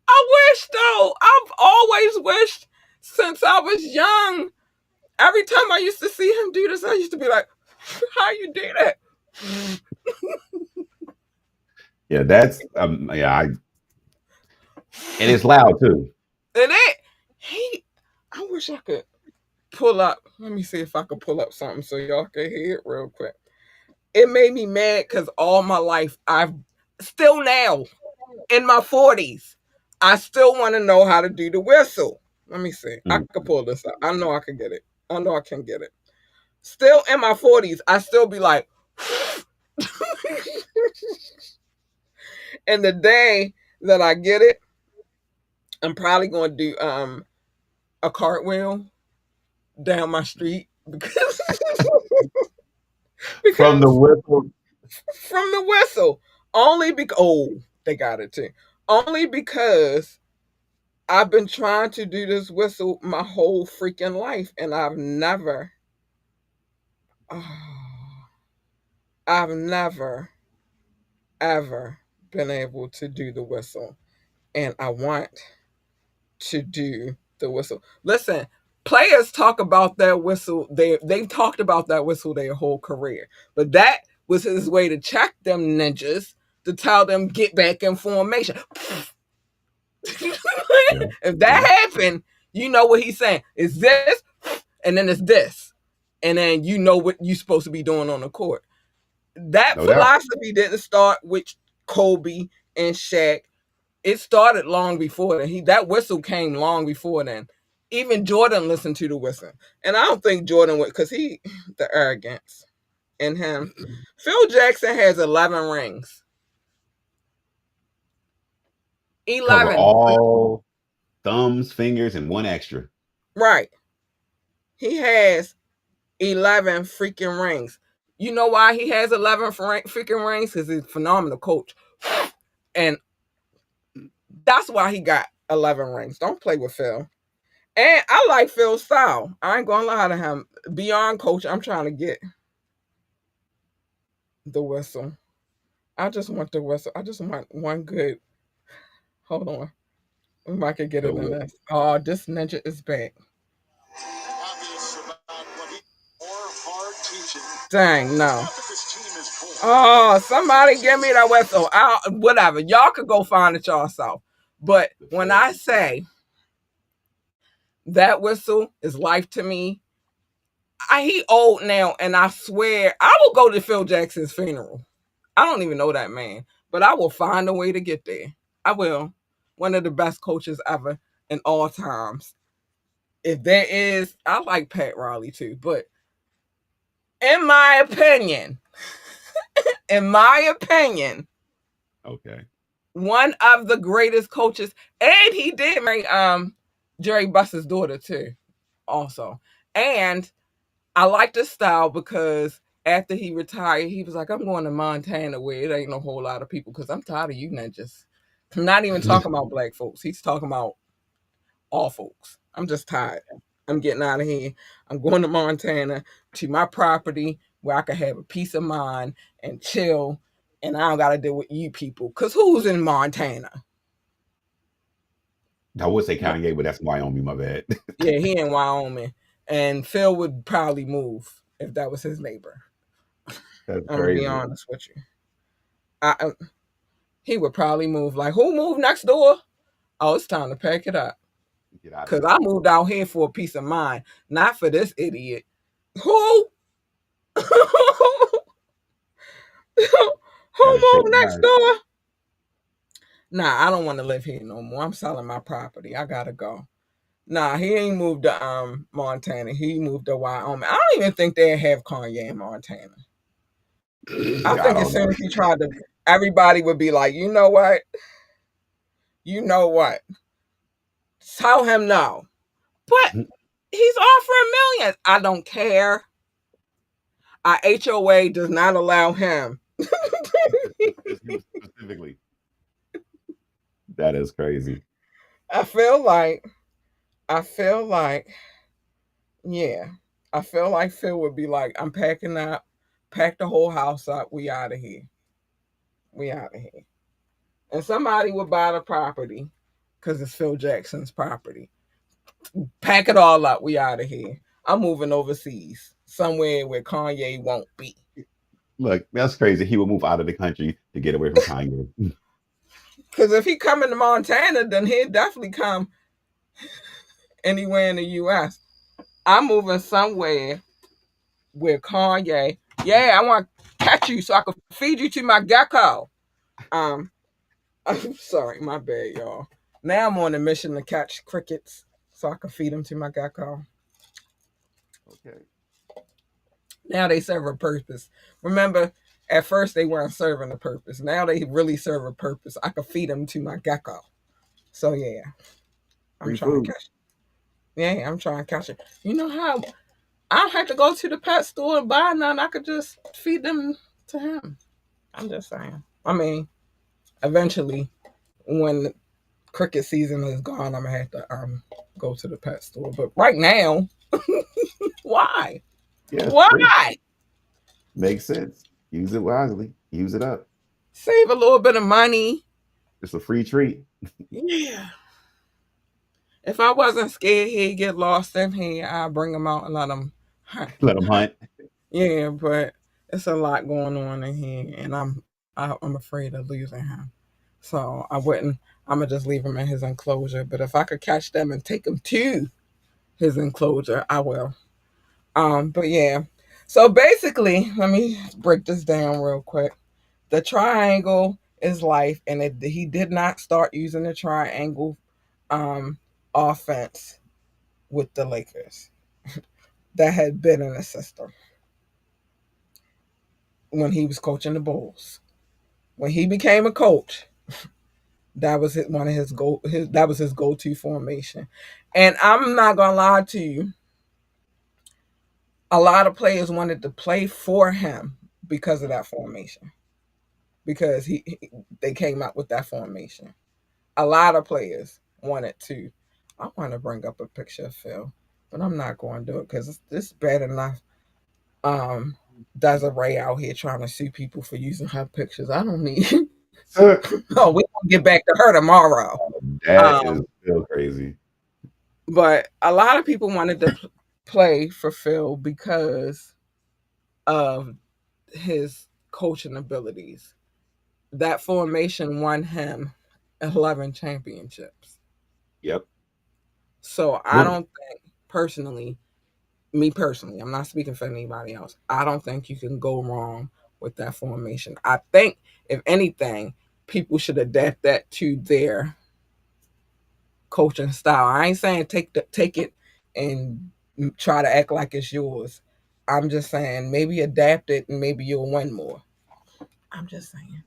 I wish though. I've always wished since I was young. Every time I used to see him do this, I used to be like, "How you do that?" yeah, that's yeah. And it's loud too. And it, he, I wish I could pull up. Let me see if I could pull up something so y'all can hear it real quick. It made me mad because all my life, I've still now in my 40s, I still want to know how to do the whistle. Let me see. I Mm. could pull this up. I know I can get it. I know I can get it. Still in my 40s, I still be like, and the day that I get it, I'm probably going to do a cartwheel down my street because From the because whistle. from the whistle. Only because they got it too. Only because I've been trying to do this whistle my whole freaking life, and oh, I've never ever been able to do the whistle, and I want to do the whistle. Listen, players talk about that whistle. They've talked about that whistle their whole career, but that was his way to check them ninjas to tell them get back in formation. Yeah. If Yeah. that happened, you know what he's saying. It's this, and then it's this, and then you know what you're supposed to be doing on the court. That No doubt. philosophy didn't start with Kobe and Shaq. It started long before then. That whistle came long before then. Even Jordan listened to the whistle, and I don't think Jordan would, because the arrogance in him. Phil Jackson has 11 rings. Cover 11, all thumbs, fingers, and one extra. right? He has 11 freaking rings. You know why he has 11 freaking rings? Because he's a phenomenal coach, and that's why he got 11 rings. Don't play with Phil. And I like Phil's style. I ain't gonna lie to him. Beyond coach, I'm trying to get the whistle. I just want the whistle. I just want one good. Hold on. We might could get So it in this. Oh, this ninja is back. Dang, no. Oh, somebody give me that whistle. Whatever. Y'all could go find it yourself. But the when Phil I say that whistle is life to me, he old now, and I swear I will go to Phil Jackson's funeral. I don't even know that man, but I will find a way to get there. I will. One of the best coaches ever in all times. If there is, I like Pat Riley too, but in my opinion, in my opinion, Okay. one of the greatest coaches, and he did marry Jerry Buss's daughter too, also. And I like the style because after he retired, he was like, I'm going to Montana where it ain't no whole lot of people because I'm tired of you ninjas. I'm not even talking about black folks. He's talking about all folks. I'm just tired. I'm getting out of here. I'm going to Montana to my property where I can have a peace of mind and chill, and I don't got to deal with you people. Because who's in Montana? I would say Kanye, but that's Wyoming. My bad. Yeah, he in Wyoming. And Phil would probably move if that was his neighbor. That's I'm going to be crazy. honest with you. He would probably move. Like, who moved next door? Oh, it's time to pack it up. Get out of Because here. I moved out here for a peace of mind, not for this idiot. Who? Got Who to shake moved the next knife. door? Nah, I don't want to live here no more. I'm selling my property. I gotta go. Nah, he ain't moved to Montana. He moved to Wyoming. I don't even think they have Kanye in Montana. I I think as don't soon know. as he tried to, everybody would be like, you know what? You know what? Tell him no. But he's offering millions. I don't care. Our HOA does not allow him. Just you specifically. That is crazy. I feel like, I feel like, yeah. I feel like Phil would be like, I'm packing up, pack the whole house up. We out of here. We out of here. And somebody would buy the property because it's Phil Jackson's property. Pack it all up. We out of here. I'm moving overseas, somewhere where Kanye won't be. Look, that's crazy. He would move out of the country to get away from Kanye. Because if he come into Montana, then he'd definitely come anywhere in the U.S. I'm moving somewhere where Kanye, yeah, I want to catch you so I can feed you to my gecko. Um, I'm sorry, my bad, y'all. Now I'm on a mission to catch crickets so I can feed them to my gecko. Okay. Now they serve a purpose. Remember, at first they weren't serving a purpose. Now they really serve a purpose. I can feed them to my gecko. So yeah, I'm Free trying to food. catch it. Yeah, I'm trying to catch it. You know how I don't have to go to the pet store and buy none. I could just feed them to him. I'm just saying. I mean, eventually, when cricket season is gone, I'm gonna have to go to the pet store. But right now, why? Yeah, it's free. Why? Makes sense. Use it wisely. Use it up. Save a little bit of money. It's a free treat. Yeah. If I wasn't scared he'd get lost in here, I'd bring him out and let him hunt. Let them hunt. Yeah, but it's a lot going on in here, and I'm afraid of losing him. So I wouldn't. I'm gonna just leave him in his enclosure. But if I could catch them and take them to his enclosure, I will. But yeah. So basically, let me break this down real quick. The triangle is life, and he did not start using the triangle um, offense with the Lakers that had been in the system when he was coaching the Bulls. When he became a coach, that was one of his go. That was his go-to formation. And I'm not gonna lie to you, a lot of players wanted to play for him because of that formation. Because they came out with that formation. A lot of players wanted to. I want to bring up a picture of Phil, but I'm not going to do it because this is bad enough. Um, Desiree out here trying to sue people for using her pictures. I don't need. Oh, we gonna get back to her tomorrow. That is Um, still crazy. but a lot of people wanted to play for Phil because of his coaching abilities. That formation won him 11 championships. Yep. So I One. don't think personally, me personally, I'm not speaking for anybody else. I don't think you can go wrong with that formation. I think if anything, people should adapt that to their coaching style. I ain't saying take it and try to act like it's yours. I'm just saying maybe adapt it and maybe you'll win more. I'm just saying.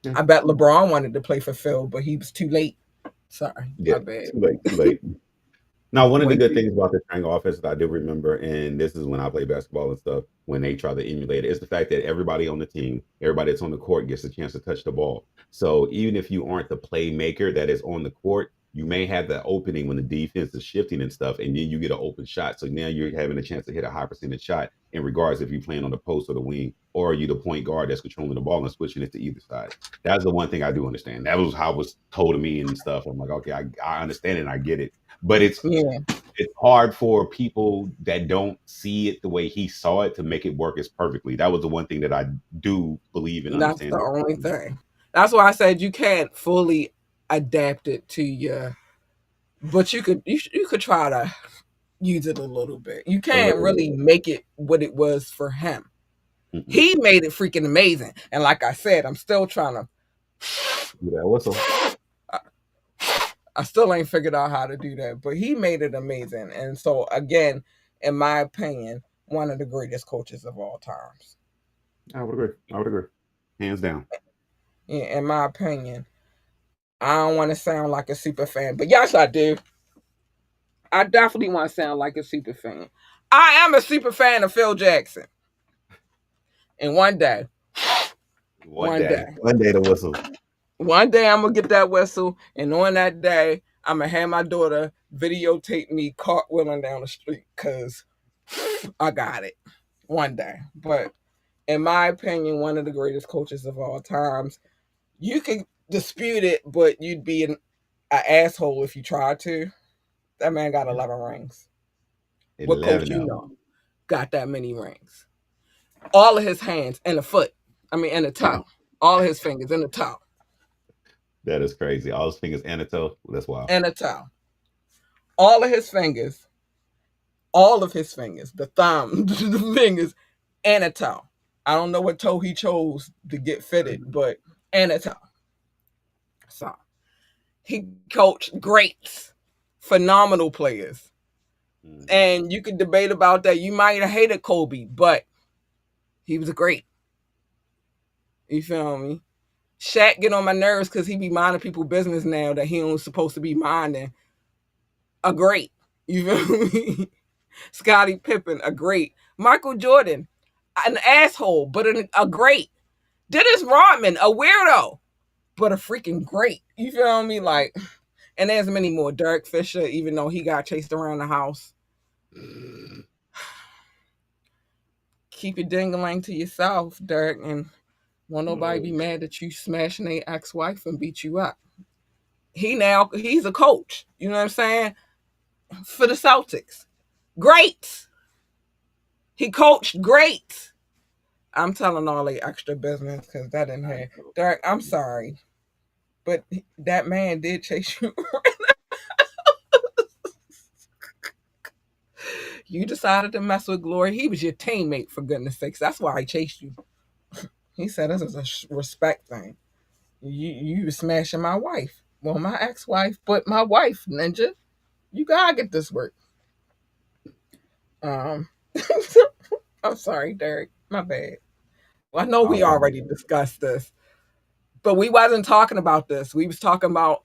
Yeah. I bet LeBron wanted to play for Phil, but he was too late. Sorry, Yeah. my bad. Too late. Too late. Now, one of the Way good too. things about the triangle offense that I do remember, and this is when I play basketball and stuff, when they try to emulate it, is the fact that everybody on the team, everybody that's on the court gets a chance to touch the ball. So even if you aren't the playmaker that is on the court, you may have the opening when the defense is shifting and stuff, and then you get an open shot. So now you're having a chance to hit a high percentage shot, in regards if you're playing on the post or the wing, or are you the point guard that's controlling the ball and switching it to either side. That's the one thing I do understand. That was how it was told to me and stuff. I'm like, okay, I understand it and I get it. But Yeah, it's hard for people that don't see it the way he saw it to make it work as perfectly. That was the one thing that I do believe and that's understand. the only thing. That's why I said you can't fully adapt it to your, but you could try to use it a little bit. You A can't little really make it what it was for him. bit. Mm-mm. He made it freaking amazing, and like I said, I'm still trying to. Do that whistle. I still ain't figured out how to do that, but he made it amazing. And so again, in my opinion, one of the greatest coaches of all times. I would agree. I would agree. Hands down. Yeah, in my opinion. I don't want to sound like a super fan, but yes, I do. I definitely want to sound like a super fan. I am a super fan of Phil Jackson. And one day, One day the whistle. one day I'm gonna get that whistle, and on that day, I'm gonna have my daughter videotape me cartwheeling down the street because I got it one day. But in my opinion, one of the greatest coaches of all times. You could dispute it, but you'd be an asshole if you tried to. That man got 11 rings. What coach 11 you of them. know got that many rings? All of his hands and a foot. I mean, and a toe. All of his fingers and a toe. That is crazy. All his fingers and a toe. That's wild. And a toe. All of his fingers. All of his fingers. The thumb, the fingers, and a toe. I don't know what toe he chose to get fitted, but and a toe. So he coached greats, phenomenal players. Mhm. And you could debate about that. You might have hated Kobe, but he was a great. You feel me? Shaq get on my nerves because he be minding people business now that he ain't supposed to be minding. A great. You feel me? Scottie Pippen, a great. Michael Jordan, an asshole, but a great. Dennis Rodman, a weirdo, but a freaking great. You feel me? Like, and there's many more. Derek Fisher, even though he got chased around the house. Keep your dingling to yourself, Derek, and won't nobody Oh, be mad that you smashing a ex-wife and beat you up. He's a coach. You know what I'm saying? for the Celtics. Great. He coached great. I'm telling all the extra business because that didn't I have. know. Derek, I'm sorry, but that man did chase you. You decided to mess with Glory. He was your teammate, for goodness sakes. That's why I chased you. He said this is a respect thing. You was smashing my wife. Well, my ex-wife, but my wife, Ninja. You gotta get this work. Um, I'm sorry, Derek. My bad. Well, I know All we right. already discussed this, but we wasn't talking about this. We was talking about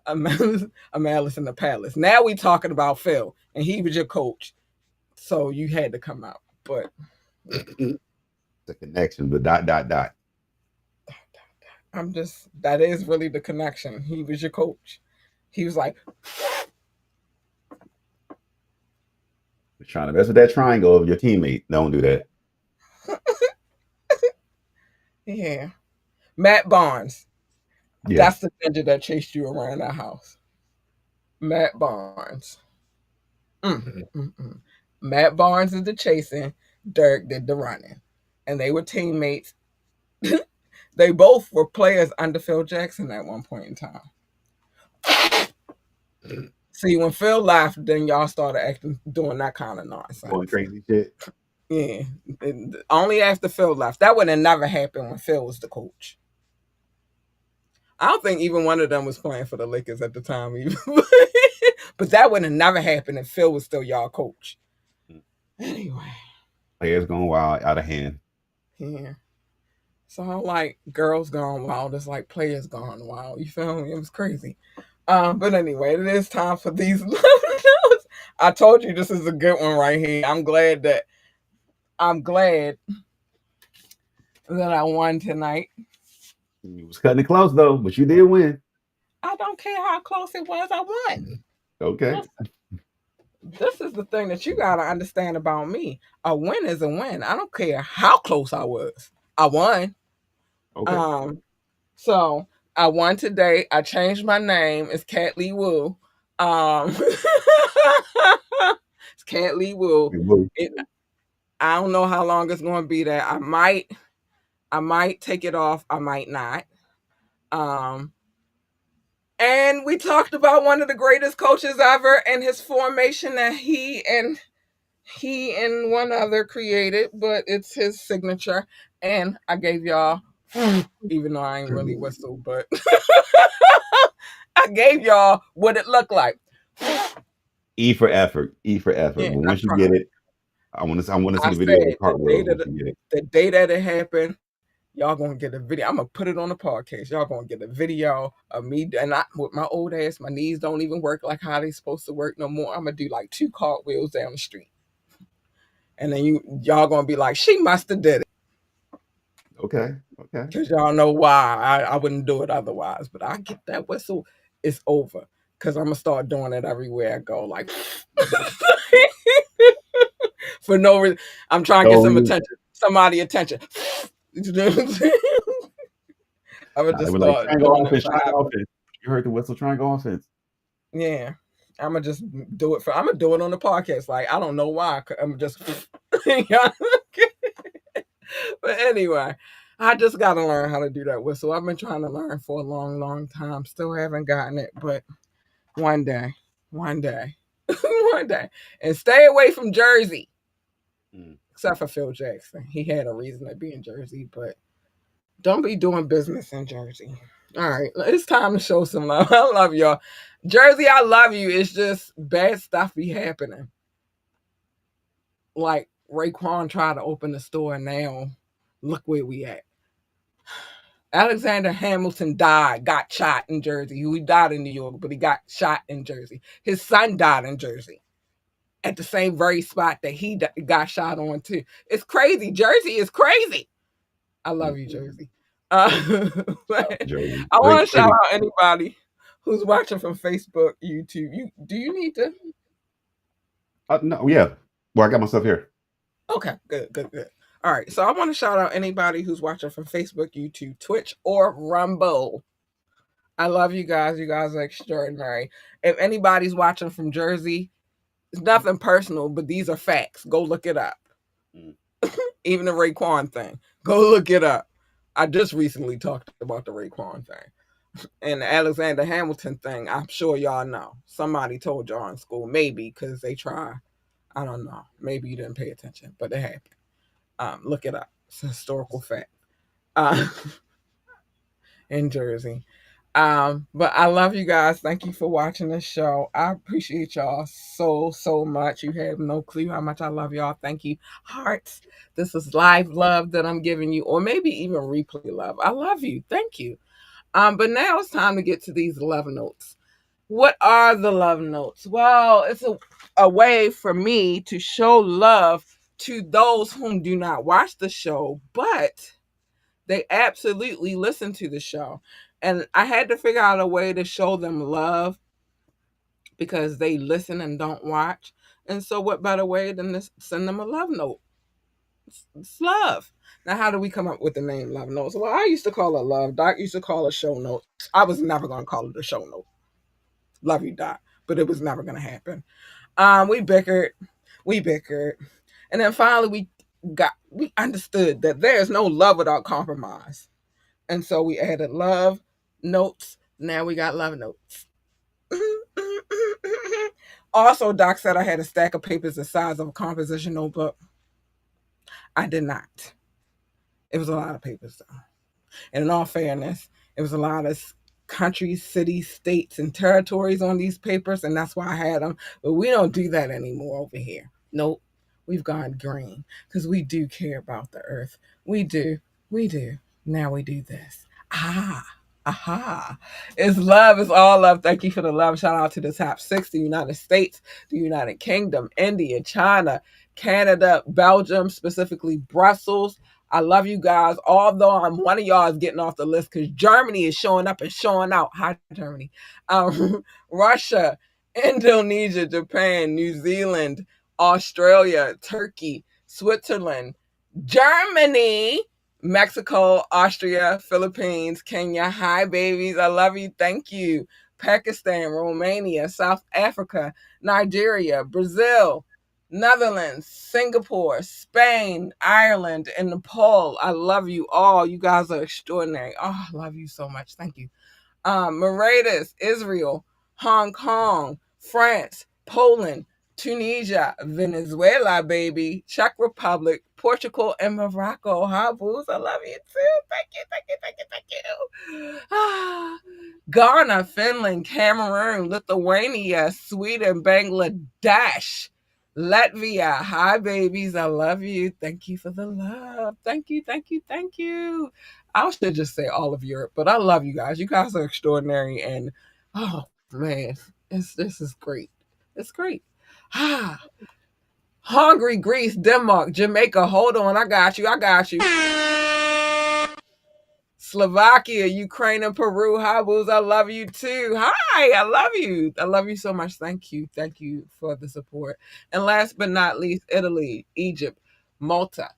a malice in the palace. Now we talking about Phil, and he was your coach, so you had to come out. But yeah, The connection, the dot dot dot. I'm just that is really the connection. He was your coach. He was like, Trying to mess with that triangle of your teammate. Don't do that. yeah, Matt Barnes. That's Yes. the ninja that chased you around that house. Matt Barnes. Mm. Matt Barnes did the chasing. Dirk did the running, and they were teammates. They both were players under Phil Jackson at one point in time. See, when Phil left, then y'all started acting, doing that kind of Going nonsense. crazy shit. Yeah, and only after Phil left. That would have never happened when Phil was the coach. I don't think even one of them was playing for the Lakers at the time, even. But that would have never happened if Phil was still y'all coach. Anyway, Players going wild, out of hand. yeah. So I'm like, girls gone wild. It's like players gone wild. You feel me? It was crazy. But anyway, it is time for these love notes. I told you this is a good one right here. I'm glad that I won tonight. You was cutting it close though, but you did win. I don't care how close it was. I won. Okay. Listen, this is the thing that you gotta understand about me. A win is a win. I don't care how close I was. I won. Okay. Um, so I won today. I changed my name. It's Cat Lee Wu. It's Cat Lee Wu. It, I don't know how long it's going to be there. I might take it off. I might not. Um, and we talked about one of the greatest coaches ever and his formation that he and one other created, but it's his signature. And I gave y'all, even though I ain't really whistle, but I gave y'all what it looked like. E for effort. E for effort. Yeah, But I once you get tried. it, I want to see I the video of said the cartwheels once you get it. the day that it happened, y'all gonna get a video. I'm gonna put it on the podcast. Y'all gonna get a video of me and I with my old ass. My knees don't even work like how they supposed to work no more. I'm gonna do like 2 cartwheels down the street, and then y'all gonna be like, she must have did it. Okay. Okay. Because y'all know why I wouldn't do it otherwise. But I get that whistle, it's over. Because I'm going to start doing it everywhere I go. Like, for no reason. I'm trying to get So some you, attention, somebody attention. You know what I'm saying? I'm going to they just were like, start triangle doing it offense, forever. triangle offense. You heard the whistle, triangle offense. Yeah. I'm going to just do it I'm going to do it on the podcast. Like, I don't know why. I'm just, but anyway, I just got to learn how to do that whistle. I've been trying to learn for a long, long time. Still haven't gotten it, but one day, one day, one day. And stay away from Jersey, Mm. except for Phil Jackson. He had a reason to be in Jersey, but don't be doing business in Jersey. All right, it's time to show some love. I love y'all. Jersey, I love you. It's just bad stuff be happening. Like Raekwon tried to open the store, and now look where we at. Alexander Hamilton got shot in Jersey. He died in New York, but he got shot in Jersey. His son died in Jersey at the same very spot that he got shot on too. It's crazy. Jersey is crazy. I love you, Mm-hmm. Jersey. Shout out to But Jersey. I Great want to shout city. out anybody who's watching from Facebook, YouTube. You need to? No, yeah. Well, I got myself here. Okay, good. All right, so I want to shout out anybody who's watching from Facebook, YouTube, Twitch, or Rumble. I love you guys. You guys are extraordinary. If anybody's watching from Jersey, it's nothing personal, but these are facts. Go look it up. Mm. Even the Raekwon thing. Go look it up. I just recently talked about the Raekwon thing. And the Alexander Hamilton thing, I'm sure y'all know. Somebody told y'all in school, maybe, because they try. I don't know. Maybe you didn't pay attention, but it happened. Look it up. It's a historical fact. Uh, in Jersey. But I love you guys. Thank you for watching this show. I appreciate y'all so much. You have no clue how much I love y'all. Thank you. Hearts. This is live love that I'm giving you, or maybe even replay love. I love you. Thank you. But now it's time to get to these love notes. What are the love notes? Well, it's a way for me to show love to those whom do not watch the show, but they absolutely listen to the show. And I had to figure out a way to show them love because they listen and don't watch. And so, what better way than to send them a love note? It's love. Now, how do we come up with the name Love Notes? Well, I used to call it love. Doc used to call it show notes. I was never going to call it a show note. Love you, Doc. But it was never going to happen. We bickered. We bickered. And then finally, we understood that there's no love without compromise. And so we added love notes. Now we got love notes. Also, Doc said I had a stack of papers the size of a composition notebook. I did not. It was a lot of papers, though. And in all fairness, it was a lot of countries, cities, states, and territories on these papers, and that's why I had them. But we don't do that anymore over here. Nope. We've gone green because we do care about the earth. We do. We do. Now we do this. Aha. It's love. It's all love. Thank you for the love. Shout out to the top 6, the United States, the United Kingdom, India, China, Canada, Belgium, specifically Brussels. I love you guys. Although I'm one of y'all is getting off the list because Germany is showing up and showing out. Hi, Germany. Russia, Indonesia, Japan, New Zealand, Australia, Turkey, Switzerland, Germany, Mexico, Austria, Philippines, Kenya. Hi, babies. I love you. Thank you. Pakistan, Romania, South Africa, Nigeria, Brazil, Netherlands, Singapore, Spain, Ireland, and Nepal. I love you all. You guys are extraordinary. Oh, I love you so much. Thank you. Mauritius, Israel, Hong Kong, France, Poland, Tunisia, Venezuela, baby, Czech Republic, Portugal, and Morocco. Hi, booze. I love you too. Thank you, thank you, thank you, thank you. Ghana, Finland, Cameroon, Lithuania, Sweden, Bangladesh, Latvia. Hi, babies. I love you. Thank you for the love. Thank you, thank you, thank you. I should just say all of Europe, but I love you guys. You guys are extraordinary, and oh man, this is great. It's great. Hungary, Greece, Denmark, Jamaica. Hold on, I got you. I got you. Slovakia, Ukraine, and Peru. Hi, boos. I love you too. Hi, I love you. I love you so much. Thank you. Thank you for the support. And last but not least, Italy, Egypt, Malta,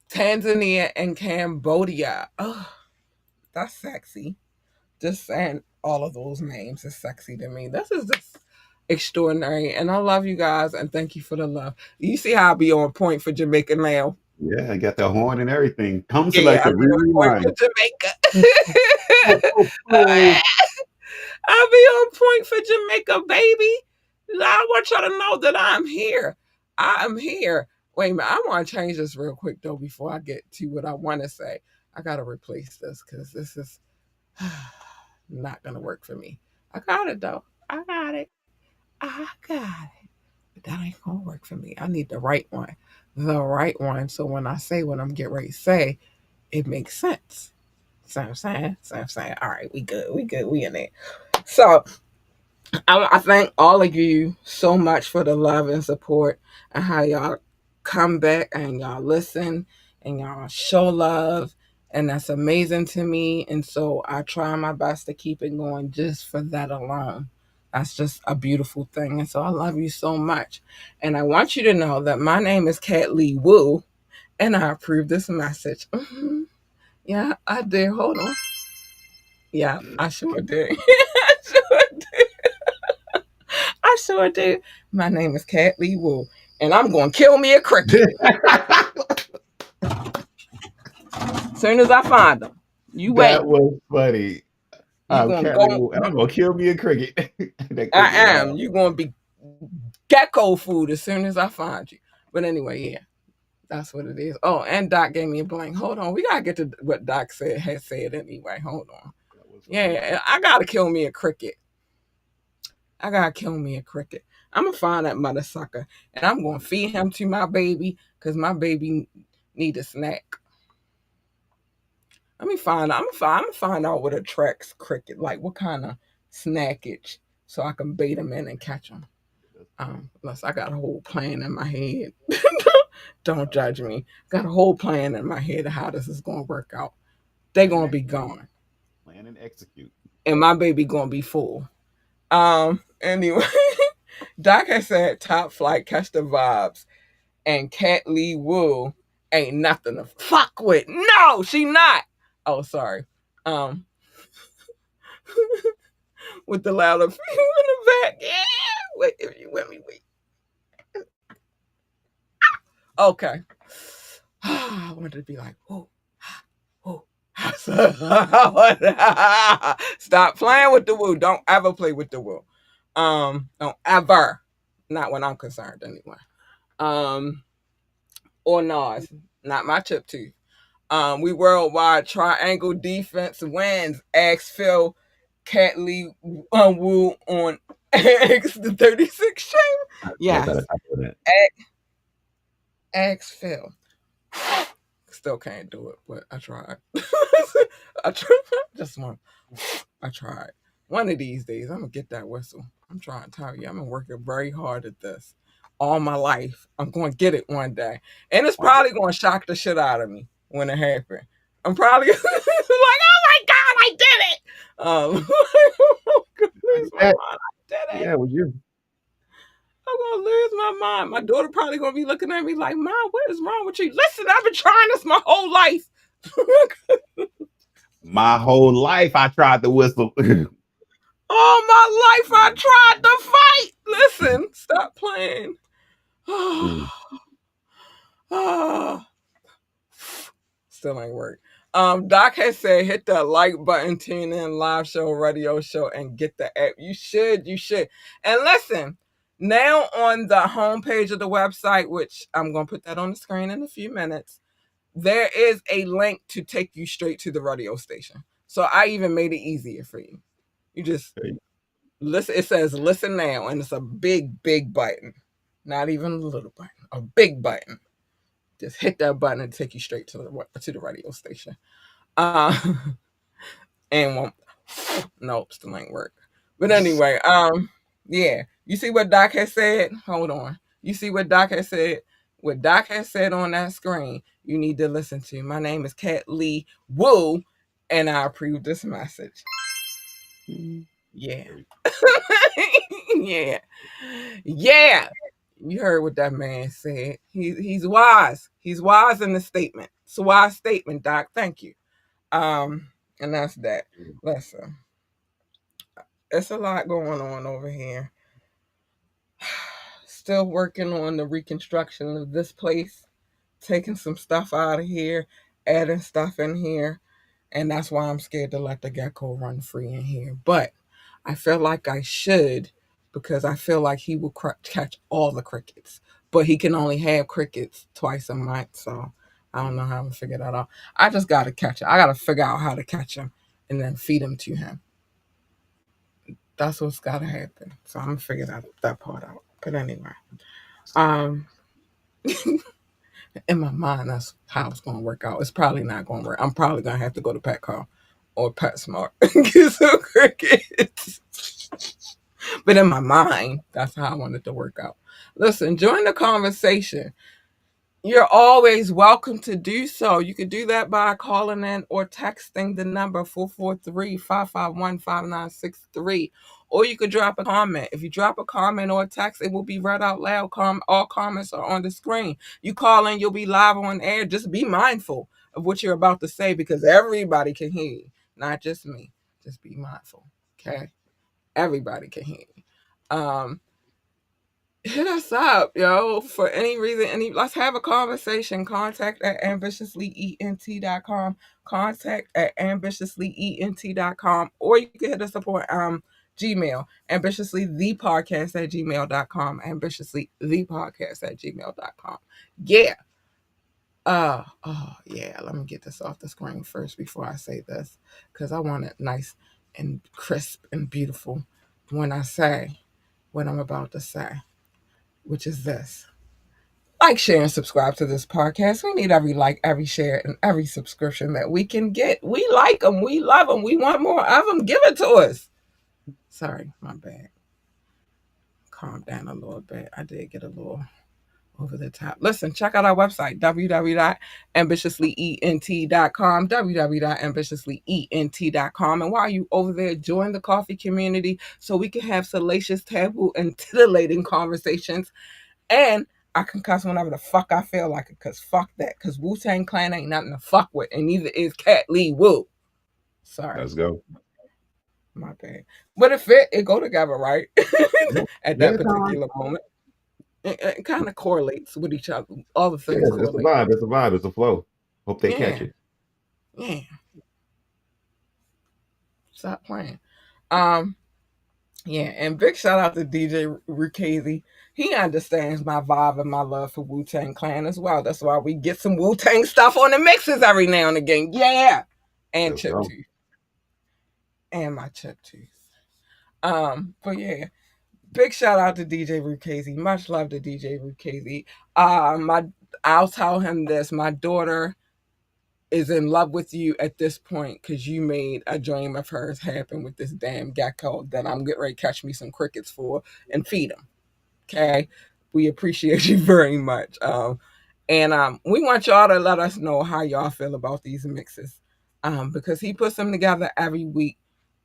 Tanzania, and Cambodia. Oh, that's sexy. Just saying all of those names is sexy to me. This is just extraordinary. And I love you guys and thank you for the love. You see how I be on point for Jamaica now. Yeah, I got the horn and everything. Come Yeah, I selector, be on point for rewind. Oh, Jamaica. oh, oh. I'll be on point for Jamaica, baby. I want y'all to know that I'm here. I'm here. Wait a minute. I want to change this real quick, though, before I get to what I want to say. I got to replace this because this is not going to work for me. I got it, though. I got it. I got it. But that ain't going to work for me. I need the right one. The right one. So when I say what I'm getting ready to say, it makes sense. So I'm saying. So I'm saying. All right, we good. We good. We in there. So I thank all of you so much for the love and support and how y'all come back and y'all listen and y'all show love. And that's amazing to me. And so I try my best to keep it going just for that alone. That's just a beautiful thing. And so I love you so much. And I want you to know that my name is Kat Lee Woo and I approve this message. Yeah, I did. Hold on. Yeah, I sure do. I sure do. I sure do. My name is Cat Lee Wu, and I'm going to kill me a cricket as soon as I find them. You That wait. was funny. You going to Cat Lee go. Wolf, and I'm gonna kill me a cricket. That I cricket laugh. am. You going to be gecko food as soon as I find you. But anyway, yeah. That's what it is. Oh, and Doc gave me a blank. Hold on. We gotta get to what Doc had said anyway. Hold on. That was funny. Yeah, I gotta kill me a cricket. I gotta kill me a cricket. I'm gonna find that mother sucker and I'm gonna feed him to my baby because my baby need a snack. Let me find out. I'm gonna find out what attracts cricket, like what kind of snackage, so I can bait them in and catch them. That's funny. Plus I got a whole plan in my head. Don't judge me. Got a whole plan in my head of how this is gonna work out. They Plan and gonna be execute. gone, Plan and execute. and my baby gonna be full. Anyway, Doc has said top flight, catch the vibes, and Cat Lee Wu ain't nothing to fuck with. No, she not. Oh, sorry. Um, with the louder people in the back. Yeah, wait, if you with me, wait. Okay. I wanted to be like, whoa, whoa. Stop playing with the woo. Don't ever play with the woo. Don't ever. Not when I'm concerned, anyway. Um, or Nas, not my chip tooth. We worldwide triangle defense wins. Ask Phil Catley Wu on X the 36 chamber. Yeah, I gotta Yes. type of that. Ask Phil. Still can't do it, but I tried. I tried. Just one. I tried. One of these days, I'm gonna get that whistle. I'm trying to tell you, I've been working very hard at this all my life. I'm going to get it one day, and it's One day. probably going to shock the shit out of me when it happens. I'm probably like, "Oh my god, I did it!" I'm gonna I lose did my that. mind. I did it. Yeah, it was you. I'm gonna lose my mind. My daughter probably gonna be looking at me like, "Mom, what is wrong with you?" Listen, I've been trying this my whole life. My whole life I tried to whistle. All my life I tried to fight. Listen, stop playing. Mm. Still ain't work. Doc has said hit the like button, tune in, live show, radio show, and get the app. You should. And listen, now on the homepage of the website, which I'm gonna put that on the screen in a few minutes, there is a link to take you straight to the radio station. So I even made it easier for you. You just Okay. listen. It says listen now, and it's a big button. Not even a little button, a big button. Just hit that button and take you straight to the radio station. Uh, and won't. Nope, still ain't work. But anyway, yeah. You see what Doc has said? Hold on. You see what Doc has said? What Doc has said on that screen, you need to listen to. My name is Cat Lee Wu, and I approve this message. Yeah. Yeah. Yeah. You heard what that man said. He's wise. He's wise in the statement. It's a wise statement, Doc. Thank you. And that's that. Listen, it's a lot going on over here. Still working on the reconstruction of this place, taking some stuff out of here, adding stuff in here, and that's why I'm scared to let the gecko run free in here. But I feel like I should because I feel like he will catch all the crickets, but he can only have crickets twice a month. So I don't know how I'm gonna figure that out. I just gotta catch it. I gotta figure out how to catch him and then feed him to him. That's what's gotta happen. So I'm gonna figure that part out. But anyway, um, in my mind, that's how it's gonna work out. It's probably not gonna work. I'm probably gonna have to go to Petco or PetSmart and get some crickets. But in my mind, that's how I want it to work out. Listen, join the conversation. You're always welcome to do so. You could do that by calling in or texting the number 443-551-5963. Or you could drop a comment. If you drop a comment or a text, it will be read out loud. All comments are on the screen. You call in, you'll be live on air. Just be mindful of what you're about to say because everybody can hear you, not just me. Just be mindful. Okay. Everybody can hear you. Um, hit us up, yo, for any reason. Let's have a conversation. Contact at ambitiouslyent.com. Contact at ambitiouslyent.com. Or you can hit us up on Gmail, ambitiouslythepodcast at gmail.com. Ambitiouslythepodcast at gmail.com. Yeah. Yeah, let me get this off the screen first before I say this, because I want it nice and crisp and beautiful when I say what I'm about to say, which is this. Like, share, and subscribe to this podcast. We need every like, every share, and every subscription that we can get. We like them. We love them. We want more of them. Give it to us. Sorry, my bad. Calm down a little bit. I did get a little over the top. Listen, check out our website, www.ambitiouslyent.com, www.ambitiouslyent.com. And while you over there, join the coffee community so we can have salacious, taboo, and titillating conversations. And I can cuss whenever the fuck I feel like it, because fuck that. Because Wu-Tang Clan ain't nothing to fuck with, and neither is Cat Lee Wu. Sorry, Let's go. my bad. But it go together, right? Yeah, At yeah, that particular moment. It kind of correlates with each other. All the yeah. things It's a correlate. vibe. It's a vibe. It's a flow. Hope they catch Yeah, it. yeah. Stop playing. Um, yeah, and big shout out to DJ Rukazi. He understands my vibe and my love for Wu Tang Clan as well. That's why we get some Wu Tang stuff on the mixes every now and again. Yeah, and Let's chip go. tooth and my chip tooth. But yeah, big shout out to DJ Rukazi. Much love to DJ Rukazi. My I'll tell him this. My daughter is in love with you at this point because you made a dream of hers happen with this damn gecko that I'm getting ready to catch me some crickets for and feed him. Okay, we appreciate you very much. And we want y'all to let us know how y'all feel about these mixes, because he puts them together every week.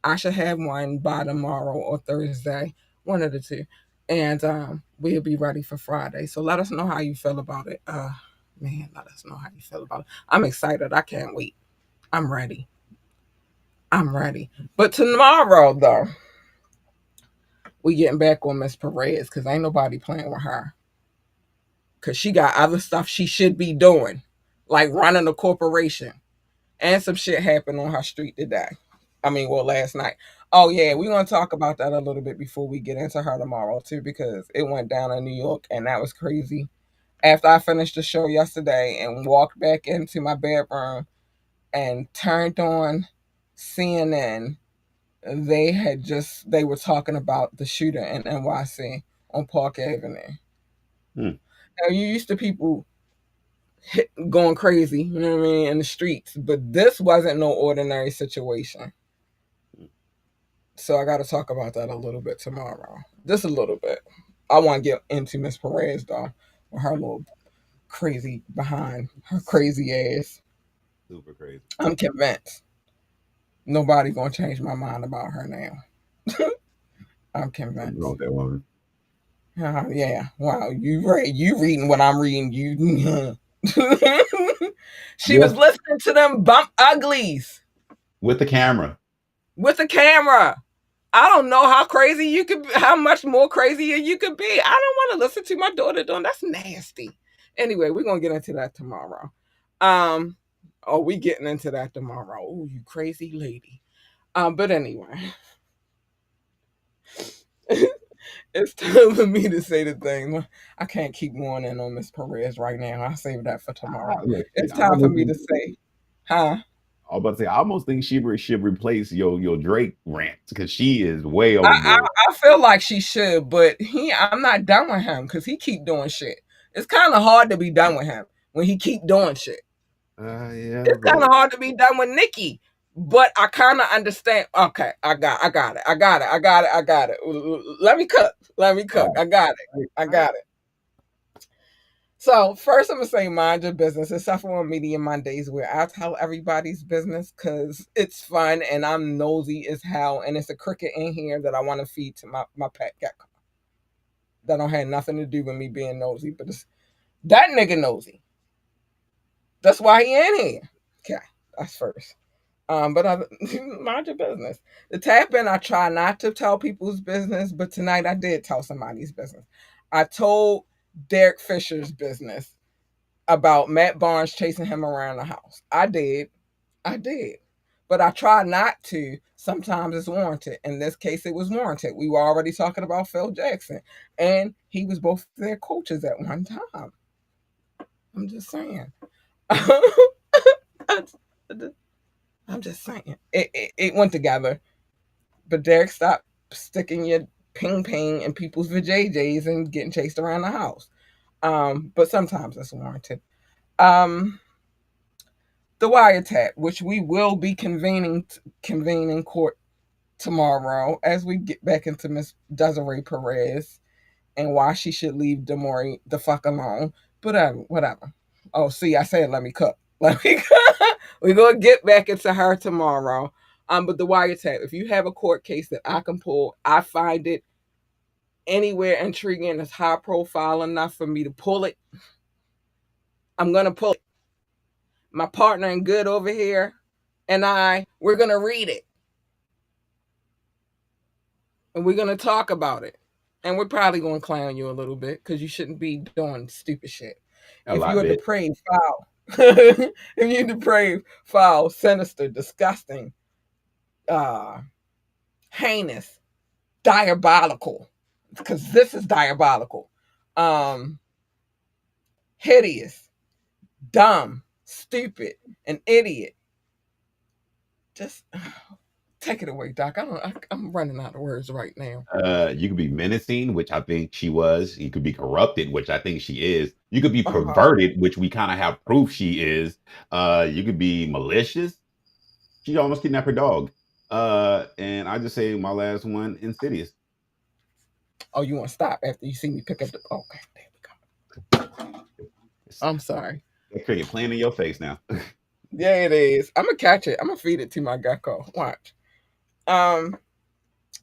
I should have one by tomorrow or Thursday, one of the two, and we'll be ready for Friday. So let us know how you feel about it. Man, let us know how you feel about it. I'm excited. I can't wait. I'm ready. I'm ready. But tomorrow, though, we getting back on Miss Perez because ain't nobody playing with her. Because she got other stuff she should be doing, like running a corporation. And some shit happened on her street today. I mean, well, last night. Oh, yeah, we want to talk about that a little bit before we get into her tomorrow, too, because it went down in New York, and that was crazy. After I finished the show yesterday and walked back into my bedroom and turned on CNN, they were talking about the shooter in NYC on Park Avenue. Hmm. Now, you used to people going crazy, you know what I mean, in the streets. But this wasn't no ordinary situation. So I got to talk about that a little bit tomorrow. Just a little bit. I want to get into Miss Perez though, with her little crazy behind her crazy ass. Super crazy. I'm convinced nobody gonna change my mind about her now. I'm Something wrong convinced. with that woman. Yeah. Wow. You reading what I'm reading. You. She was Yeah, listening to them bump uglies with the camera. with a camera. I don't know how crazy you could, how much more crazier you could be. I don't want to listen to my daughter doing that's nasty. Anyway, we're gonna get into that tomorrow. Um, oh, we getting into that tomorrow. Oh, you crazy lady. But anyway, it's time for me to say the thing. I can't keep going in on Miss Perez right now. I'll save that for tomorrow. Look, It's I time for almost me think, to say, huh? I was about to say, I almost think she should replace your Drake rant because she is way I, I overboard. I feel like she should, but I'm not done with him because he keep doing shit. It's kind of hard to be done with him when he keep doing shit. Yeah, It's kind but of hard to be done with Nikki, but I kind of understand. Okay, I got it, I got it, I got it, I got it. Let me cook, let me cook. all I got it, right, I got it. So first, I'm gonna say mind your business, except for on Media Mondays where I tell everybody's business because it's fun and I'm nosy as hell, and it's a cricket in here that I want to feed to my pet gecko. That don't have nothing to do with me being nosy, but it's that nigga nosy. That's why he in here. Okay, that's first. But I mind your business. The tap in, I try not to tell people's business, but tonight I did tell somebody's business. I told Derek Fisher's business about Matt Barnes chasing him around the house. I did. I did. But I try not to. Sometimes it's warranted. In this case, it was warranted. We were already talking about Phil Jackson, and he was both their coaches at one time. I'm just saying. I'm just saying. It went together. But Derek, stop sticking your ping ping in people's vajayjays and getting chased around the house. But sometimes it's warranted. Um, the wiretap, which we will be convening court tomorrow as we get back into Miss Desiree Perez and why she should leave Demore the fuck alone. But whatever. Oh, see, I said let me cook. Let me cook. We're gonna get back into her tomorrow. But the wiretap, if you have a court case that I can pull, I find it anywhere intriguing, it's high profile enough for me to pull it. I'm gonna pull it. My partner in good over here and we're gonna read it. And we're gonna talk about it. And we're probably gonna clown you a little bit because you shouldn't be doing stupid shit. A If lot you're a bit. depraved, foul, if you're depraved, foul, sinister, disgusting, uh, heinous, diabolical, because this is diabolical, um, hideous, dumb, stupid, an idiot. Just take it away, Doc. I'm running out of words right now. You could be menacing, which I think she was. You could be corrupted, which I think she is. You could be Uh huh. perverted, which we kind of have proof she is. You could be malicious. She almost kidnapped her dog. And I just say my last one, insidious. Oh, you want to stop after you see me pick up the? Okay, there we go. It's I'm sorry. that cricket playing in your face now. Yeah, it is. I'm gonna catch it. I'm gonna feed it to my gecko. Watch. Um,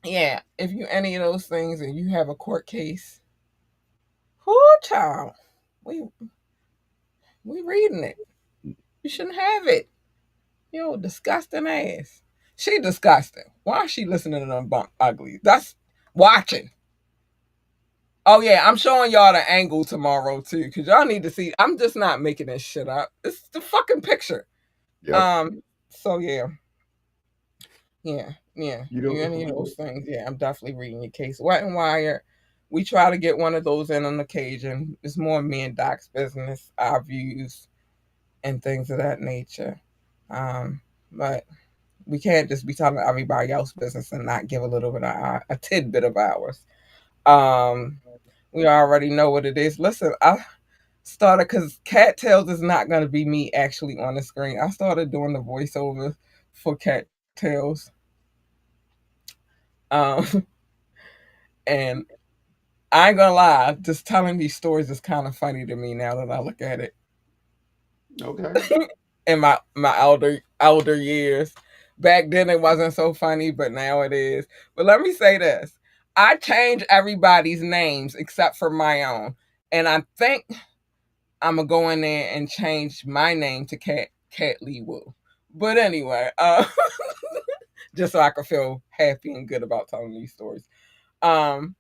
yeah. If you any of those things and you have a court case, whoo, child, we we reading it. You shouldn't have it. Yo, disgusting ass. She disgusting. Why is she listening to them bump ugly? That's watching. Oh yeah, I'm showing y'all the angle tomorrow too, because y'all need to see. I'm just not making this shit up. It's the fucking picture. Yep. Um. So yeah, yeah. You You any of know, those things? Yeah, I'm definitely reading your case. Wet and Wire. We try to get one of those in on occasion. It's more me and Doc's business, our views, and things of that nature. But we can't just be telling everybody else's business and not give a little bit of a tidbit of ours. Um, we already know what it is. Listen, I started because Cattails is not going to be me actually on the screen. I started doing the voiceover for Cattails. Um, and I ain't gonna lie, just telling these stories is kind of funny to me now that I look at it. okay. In my elder years, back then it wasn't so funny, but now it is. But let me say this: I change everybody's names except for my own, and I think I'm gonna go in there and change my name to Cat Lee Woo. But anyway, just so I can feel happy and good about telling these stories. Um,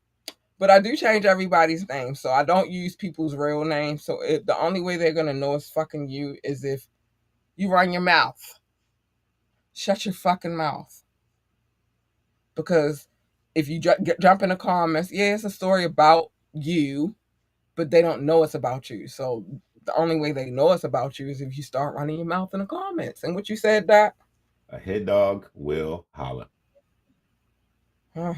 but I do change everybody's name, so I don't use people's real names. So the only way they're gonna know it's fucking you is if you run your mouth. Shut your fucking mouth. Because if you jump in the comments, yeah, it's a story about you, but they don't know it's about you. So the only way they know it's about you is if you start running your mouth in the comments. And what you said, Doc? A head dog will holler. Huh,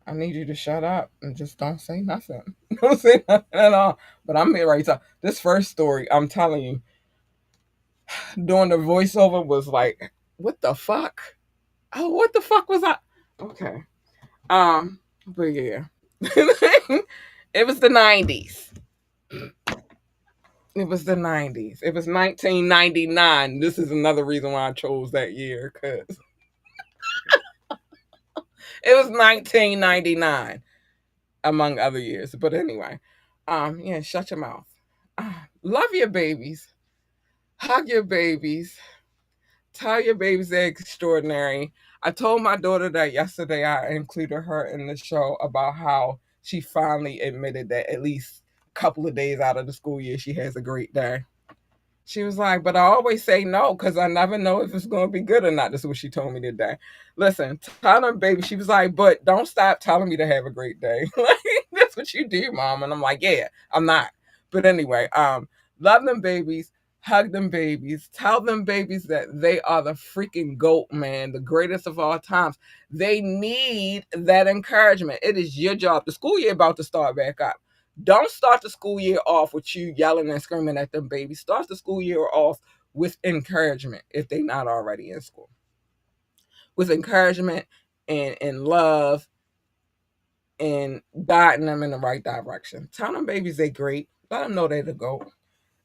I need you to shut up and just don't say nothing. Don't say nothing at all. But I'm here right now. This first story, I'm telling you, doing the voiceover was like, what the fuck? Oh, what the fuck was I? Okay. But yeah. It was the 90s. It was the 90s. It was 1999. This is another reason why I chose that year, because it was 1999, among other years. But anyway, yeah, shut your mouth. Love your babies. Hug your babies. Tell your babies they're extraordinary. I told my daughter that yesterday. I included her in the show about how she finally admitted that at least a couple of days out of the school year, she has a great day. She was like, but I always say no because I never know if it's going to be good or not. That's what she told me today. Listen, tell them, baby. She was like, but don't stop telling me to have a great day. Like, that's what you do, mom. And I'm like, yeah, I'm not. But anyway, love them babies, hug them babies, tell them babies that they are the freaking GOAT, man, the greatest of all times. They need that encouragement. It is your job. The school year about to start back up. Don't start the school year off with you yelling and screaming at them babies. Start the school year off with encouragement if they're not already in school. With encouragement and love and guiding them in the right direction. Tell them babies they great. Let them know they're the GOAT.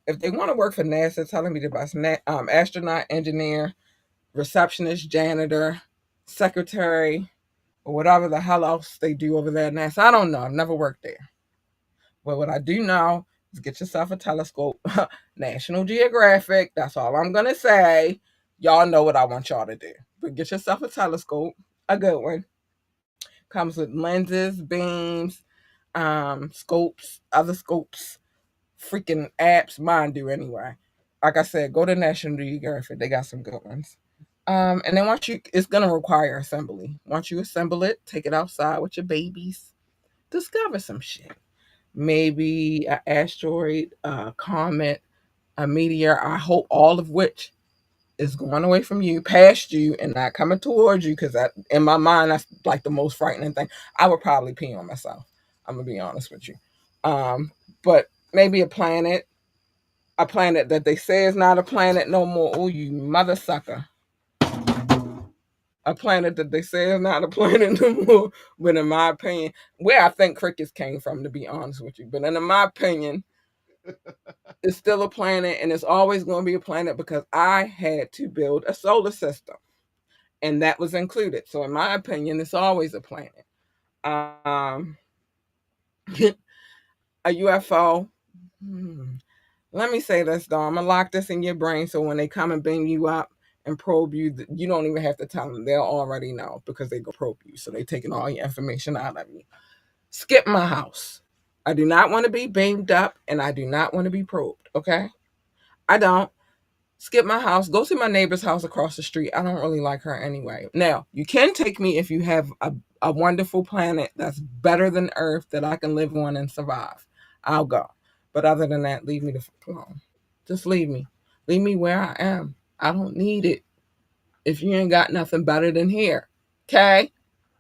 If they want to work for NASA, tell them be the best astronaut, engineer, receptionist, janitor, secretary, or whatever the hell else they do over there at NASA. I don't know. I've never worked there. But what I do know is get yourself a telescope. National Geographic. That's all I'm going to say. Y'all know what I want y'all to do. But get yourself a telescope, a good one. Comes with lenses, beams, scopes, other scopes, freaking apps. Mine do anyway. Like I said, go to National Geographic. They got some good ones. And then once you, it's gonna require assembly. Once you assemble it, take it outside with your babies. Discover some shit. Maybe an asteroid, a comet, a meteor. I hope all of which is going away from you, past you, and not coming towards you. Because in my mind, that's like the most frightening thing. I would probably pee on myself. I'm gonna be honest with you. But maybe a planet that they say is not a planet no more. Oh, you mother sucker. A planet that they say is not a planet no more. But in my opinion, where I think crickets came from, to be honest with you. But in my opinion, it's still a planet and it's always going to be a planet because I had to build a solar system and that was included. So, in my opinion, it's always a planet. Um, a UFO. Hmm. Let me say this though. I'm gonna lock this in your brain so when they come and bring you up and probe you, you don't even have to tell them. They'll already know because they go probe you. So they're taking all your information out of you. Skip my house. I do not want to be beamed up and I do not want to be probed. Okay? I don't. Skip my house. Go to my neighbor's house across the street. I don't really like her anyway. Now, you can take me if you have a wonderful planet that's better than Earth that I can live on and survive. I'll go. But other than that, leave me the fuck alone. Just leave me. Leave me where I am. I don't need it if you ain't got nothing better than here. Okay?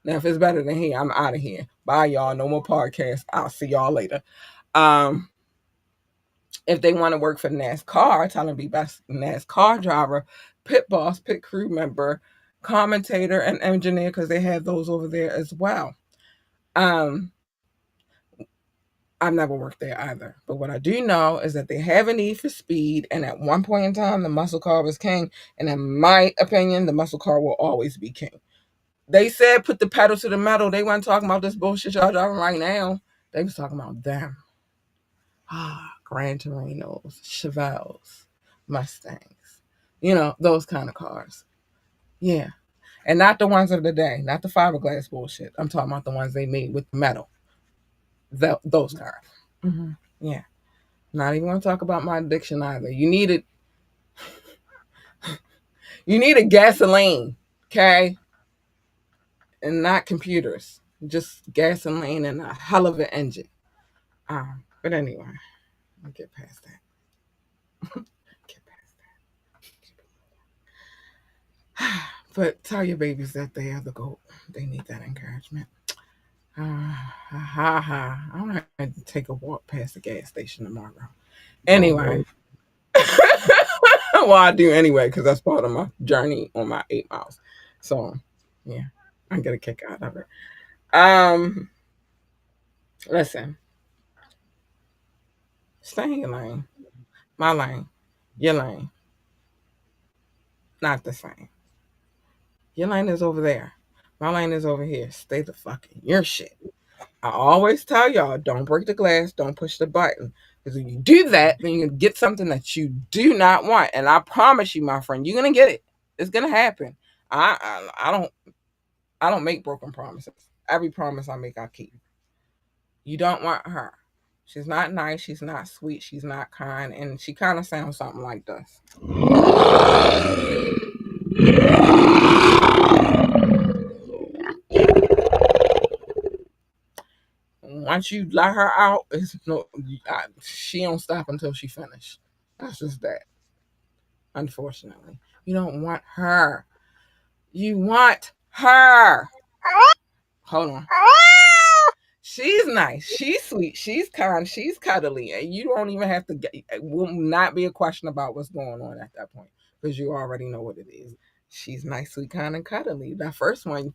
Now, if it's better than here, I'm out of here. Bye, y'all. No more podcasts. I'll see y'all later. Um, if they want to work for NASCAR, tell them to be best NASCAR driver, pit boss, pit crew member, commentator, and engineer because they have those over there as well. Um, I've never worked there either. But what I do know is that they have a need for speed, and at one point in time, the muscle car was king. And in my opinion, the muscle car will always be king. They said put the pedal to the metal. They weren't talking about this bullshit y'all driving right now. They was talking about them. Gran Torinos, Chevelles, Mustangs, those kind of cars. Yeah. And not the ones of the day, not the fiberglass bullshit. I'm talking about the ones they made with metal. Those cars. Hmm. Yeah. Not even going to talk about my addiction either. You needed gasoline, okay? And not computers. Just gasoline and a hell of an engine. But anyway, I'll get past that. Get past that. But tell your babies that they are the GOAT. They need that encouragement. I'm gonna have to take a walk past the gas station tomorrow. Oh Anyway, Lord. well, I do anyway because that's part of my journey on my 8 miles. So, yeah, I get a kick out of it. Um, Listen, stay in your lane, my lane, your lane, not the same. Your lane is over there. My lane is over here. Stay the fuck in your shit. I always tell y'all, don't break the glass, don't push the button. Because when you do that, then you can get something that you do not want. And I promise you, my friend, you're going to get it. It's gonna happen. I don't make broken promises. Every promise I make, I keep. You don't want her. She's not nice. She's not sweet. She's not kind, and she kind of sounds something like this. Once you let her out, it's no. She don't stop until she finished. That's just that. Unfortunately, you don't want her. You want her. Hold on. She's nice. She's sweet. She's kind. She's cuddly. And you don't even have to get, it will not be a question about what's going on at that point because you already know what it is. She's nice, sweet, kind, and cuddly. That first one,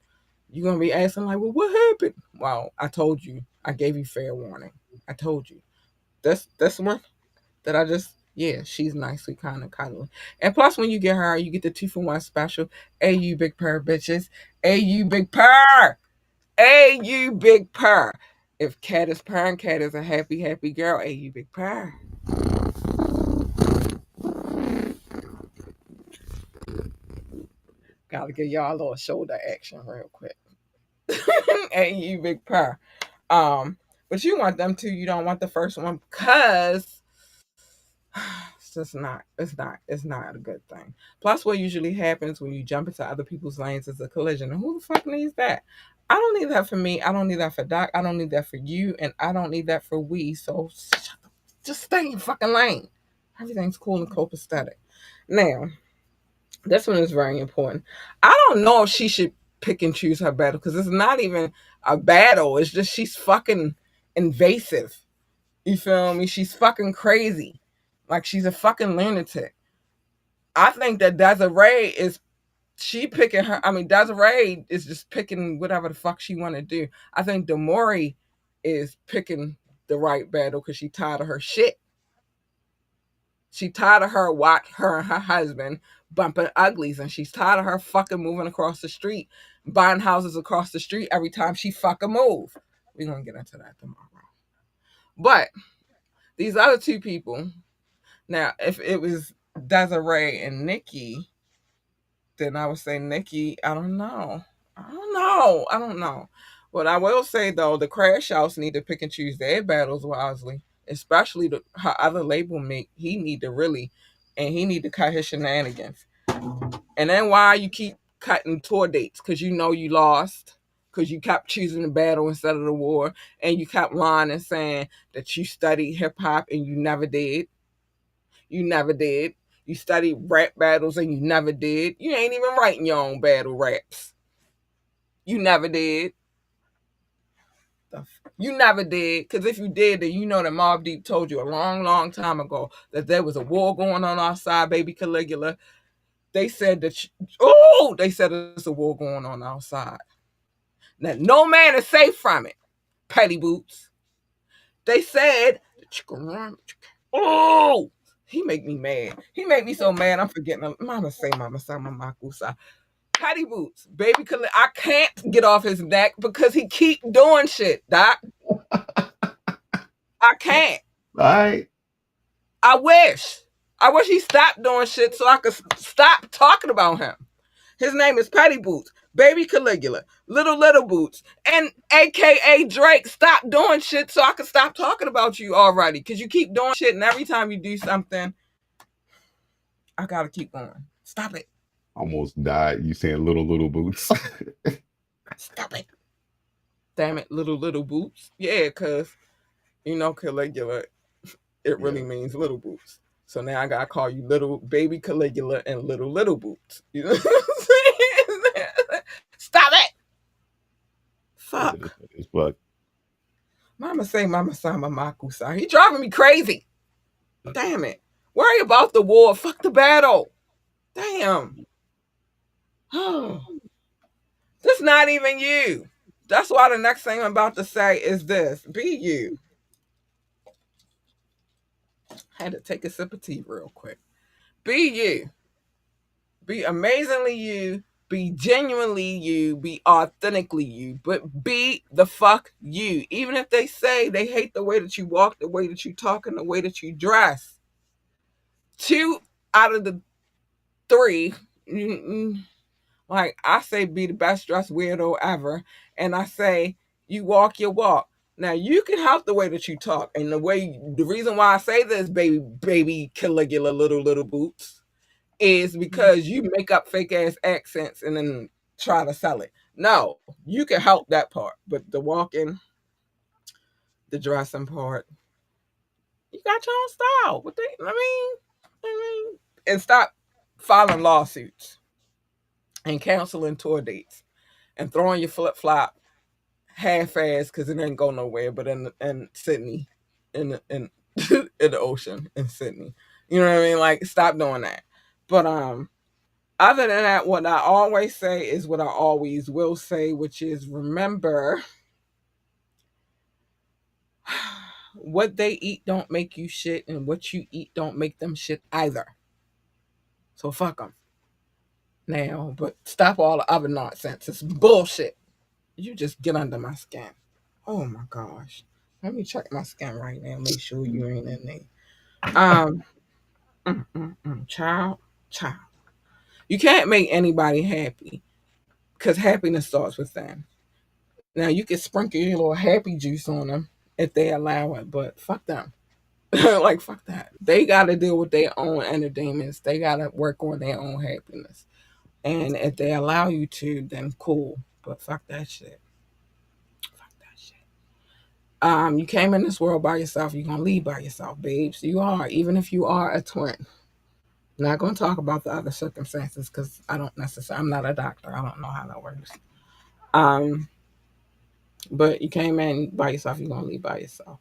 you're going to be asking, like, well, what happened? Well, I told you. I gave you fair warning. I told you. This one that I just, yeah, she's nice, sweet, kind, and cuddly. And plus, when you get her, you get the 2-for-1 special. Hey, you big purr bitches. Hey, you big purr. Hey, you big purr. If cat is purring, cat is a happy, happy girl. Hey, you big purr. Gotta give y'all a little shoulder action real quick. Hey, you big purr. Um, but you want them to. You don't want the first one because it's just not. It's not. It's not a good thing. Plus, what usually happens when you jump into other people's lanes is a collision. And who the fuck needs that? I don't need that for me. I don't need that for Doc. I don't need that for you, and I don't need that for we. So just stay in your fucking lane. Everything's cool and copacetic. Now, this one is very important. I don't know if she should pick and choose her battle because it's not even a battle. It's just she's fucking invasive. You feel me? She's fucking crazy. Like she's a fucking lunatic. I think that Desiree is she picking her. I mean, Desiree is just picking whatever the fuck she want to do. I think Demori is picking the right battle because she tired of her shit. She tired of her and her husband bumping uglies, and she's tired of her fucking moving across the street, buying houses across the street every time she fucking move. We're gonna get into that tomorrow. But these other two people, now if it was Desiree and Nikki, then I would say Nikki. I don't know. I don't know. What I will say though, the Crash House need to pick and choose their battles wisely, especially her other label mate. He need to really, and he need to cut his shenanigans. And then why you keep cutting tour dates? Because you know you lost. Because you kept choosing the battle instead of the war, and you kept lying and saying that you studied hip hop and you never did. You never did. You studied rap battles and you never did. You ain't even writing your own battle raps. You never did. You never did. Because if you did, then you know that Mobb Deep told you a long, long time ago that there was a war going on outside, baby Caligula. They said that, they said there's a war going on outside. Now, no man is safe from it, petty boots. They said that you can run. Oh, he make me mad. He make me so mad. I'm forgetting. Mama say, Mama say, Mama kusa. Patty Boots, baby, I can't get off his neck because he keep doing shit, Doc. I can't. All right. I wish. I wish he stopped doing shit so I could stop talking about him. His name is Patty Boots, Baby Caligula, Little Boots, and AKA Drake. Stop doing shit so I can stop talking about you already. Because you keep doing shit, and every time you do something, I gotta keep going. Stop it. Almost died. You saying little boots. Stop it. Damn it, little boots. Yeah, because, Caligula, it really Yeah. means little boots. So now I gotta call you little baby Caligula and little boots. You know what I'm saying? Stop it! Fuck. Fuck. Mama say, Mama Sama Makusa. He driving me crazy. Damn it. Worry about the war. Fuck the battle. Damn. This not even you. That's why the next thing I'm about to say is this. Be you. I had to take a sip of tea real quick. Be you. Be amazingly you. Be genuinely you. Be authentically you. But be the fuck you. Even if they say they hate the way that you walk, the way that you talk, and the way that you dress. 2 out of the 3, like I say, be the best dressed weirdo ever, and I say you walk your walk. Now you can help the way that you talk, and the reason why I say this, baby Caligula, little boots, is because you make up fake ass accents and then try to sell it. No, you can help that part, but the walking, the dressing part, you got your own style. And stop filing lawsuits and canceling tour dates and throwing your flip flop half ass because it ain't go nowhere, but in Sydney, in in the ocean in Sydney. You know what I mean? Like, stop doing that. But other than that, what I always say is what I always will say, which is remember, what they eat don't make you shit, and what you eat don't make them shit either. So fuck them now. But stop all the other nonsense. It's bullshit. You just get under my skin. Oh my gosh. Let me check my skin right now. Make sure you ain't in there. Child, child. You can't make anybody happy because happiness starts within. Now you can sprinkle your little happy juice on them if they allow it, but fuck them. Like fuck that. They gotta deal with their own entertainments. They gotta work on their own happiness. And if they allow you to, then cool. But fuck that shit. Fuck that shit. You came in this world by yourself. You're gonna leave by yourself, babes. You are, even if you are a twin. Not gonna talk about the other circumstances because I don't necessarily. I'm not a doctor. I don't know how that works. Um, but you came in by yourself. You're gonna leave by yourself.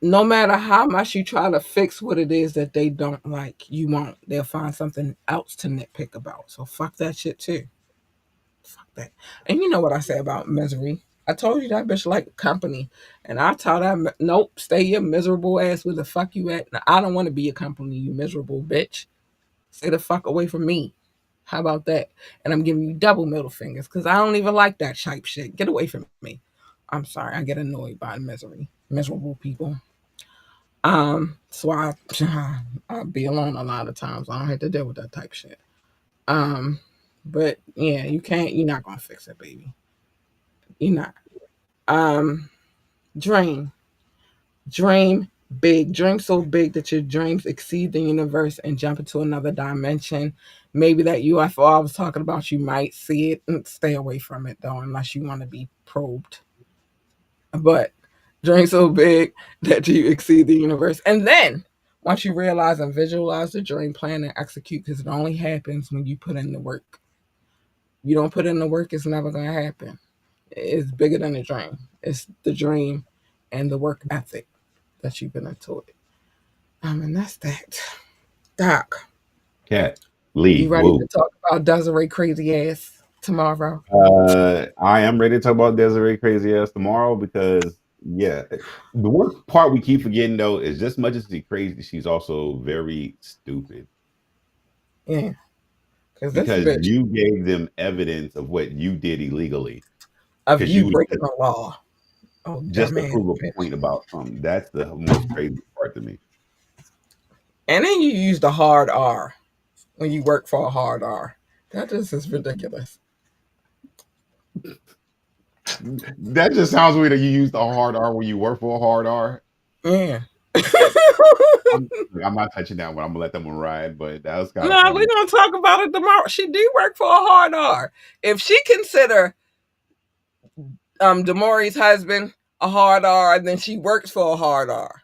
No matter how much you try to fix what it is that they don't like, you won't. They'll find something else to nitpick about. So fuck that shit too. Fuck that. And you know what I say about misery. I told you that bitch like company. And I tell that, nope, stay your miserable ass where the fuck you at. Now, I don't want to be your company, you miserable bitch. Stay the fuck away from me. How about that? And I'm giving you double middle fingers because I don't even like that type shit. Get away from me. I'm sorry. I get annoyed by misery. Miserable people. So I be alone a lot of times. I don't have to deal with that type shit. Um, but yeah, you can't. You're not gonna fix it, baby. You're not. Um, dream, dream big. Dream so big that your dreams exceed the universe and jump into another dimension. Maybe that UFO I was talking about, you might see it. Stay away from it though, unless you want to be probed. But dream so big that you exceed the universe, and then once you realize and visualize the dream, plan and execute because it only happens when you put in the work. You don't put in the work, it's never gonna happen. It's bigger than a dream. It's the dream and the work ethic that you've been into it. And that's that. Doc, Cat, you Lee, ready to woo. talk about Desiree crazy ass tomorrow? I am ready to talk about Desiree crazy ass tomorrow because yeah, the one part we keep forgetting though is just much as she's crazy, she's also very stupid Yeah, because this because bitch you gave them evidence of what you did illegally of because you you was breaking the law. Oh, just to dumbass prove a bitch. point about something. That's the most crazy part to me. And then you use the hard R when you work for a hard R. That just is ridiculous. That just sounds weird that you use the hard R when you work for a hard R. Yeah. I'm, I'm not touching that one. I'm gonna let that one ride, but that was kind of No, we're funny. gonna talk about it tomorrow. She do work for a hard R. If she consider Demori's husband a hard R, then she works for a hard R.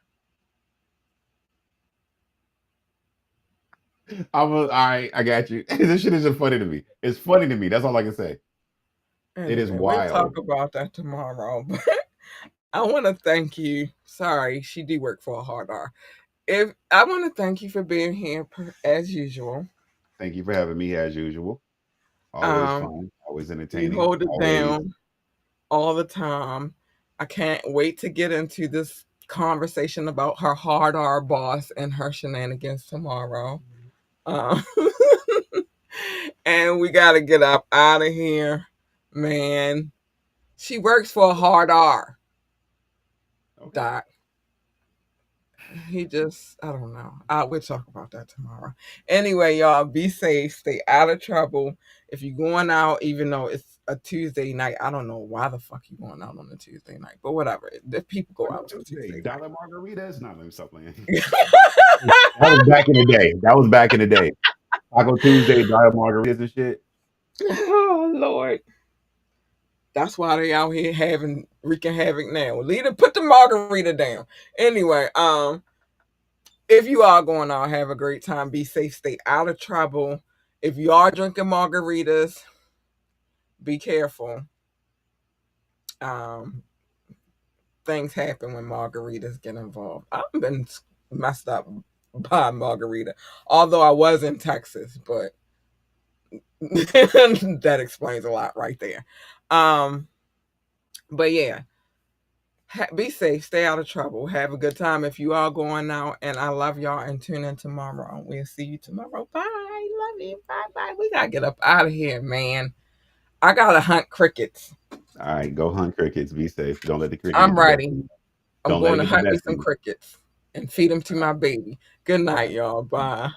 All right. I got you. This shit is just funny to me. It's funny to me. That's all I can say. It is Anyway, we'll talk wild. about that tomorrow. I want to thank you. Sorry, she do work for a hard R. If I want to thank you for being here as usual. Thank you for having me as usual. Always Um, fun. Always you entertaining. hold it Always. down all the time. I can't wait to get into this conversation about her hard R boss and her shenanigans tomorrow. Um, and we got to get up out of here, man. She works for a hard R, Okay. Doc. He just, I don't know. We'll talk about that tomorrow. Anyway, y'all, be safe, stay out of trouble. If you're going out, even though it's a Tuesday night, I don't know why the fuck you going out on a Tuesday night, but whatever. If people go Taco out on a Tuesday, Tuesday dollar margaritas. No, let me stop playing. night. That was back in the day. That was back in the day. Taco Tuesday, dollar margaritas and shit. Oh Lord. That's why they out here having wreaking havoc now. Leader, put the margarita down. Anyway, if you are going out, have a great time. Be safe, stay out of trouble. If you are drinking margaritas, be careful. Um, Things happen when margaritas get involved. I've been messed up by margarita, although I was in Texas, but that explains a lot right there. Um, but yeah, be safe, stay out of trouble, have a good time if you are going out, and I love y'all. And tune in tomorrow. We'll see you tomorrow. Bye. Love you. Bye bye. We gotta get up out of here, man. I gotta hunt crickets. All right, go hunt crickets. Be safe. Don't let the cricket get I'm the best ready. of you. I'm Don't let going it to get the hunt me best of some you. crickets and feed them to my baby. Good night, y'all. Bye.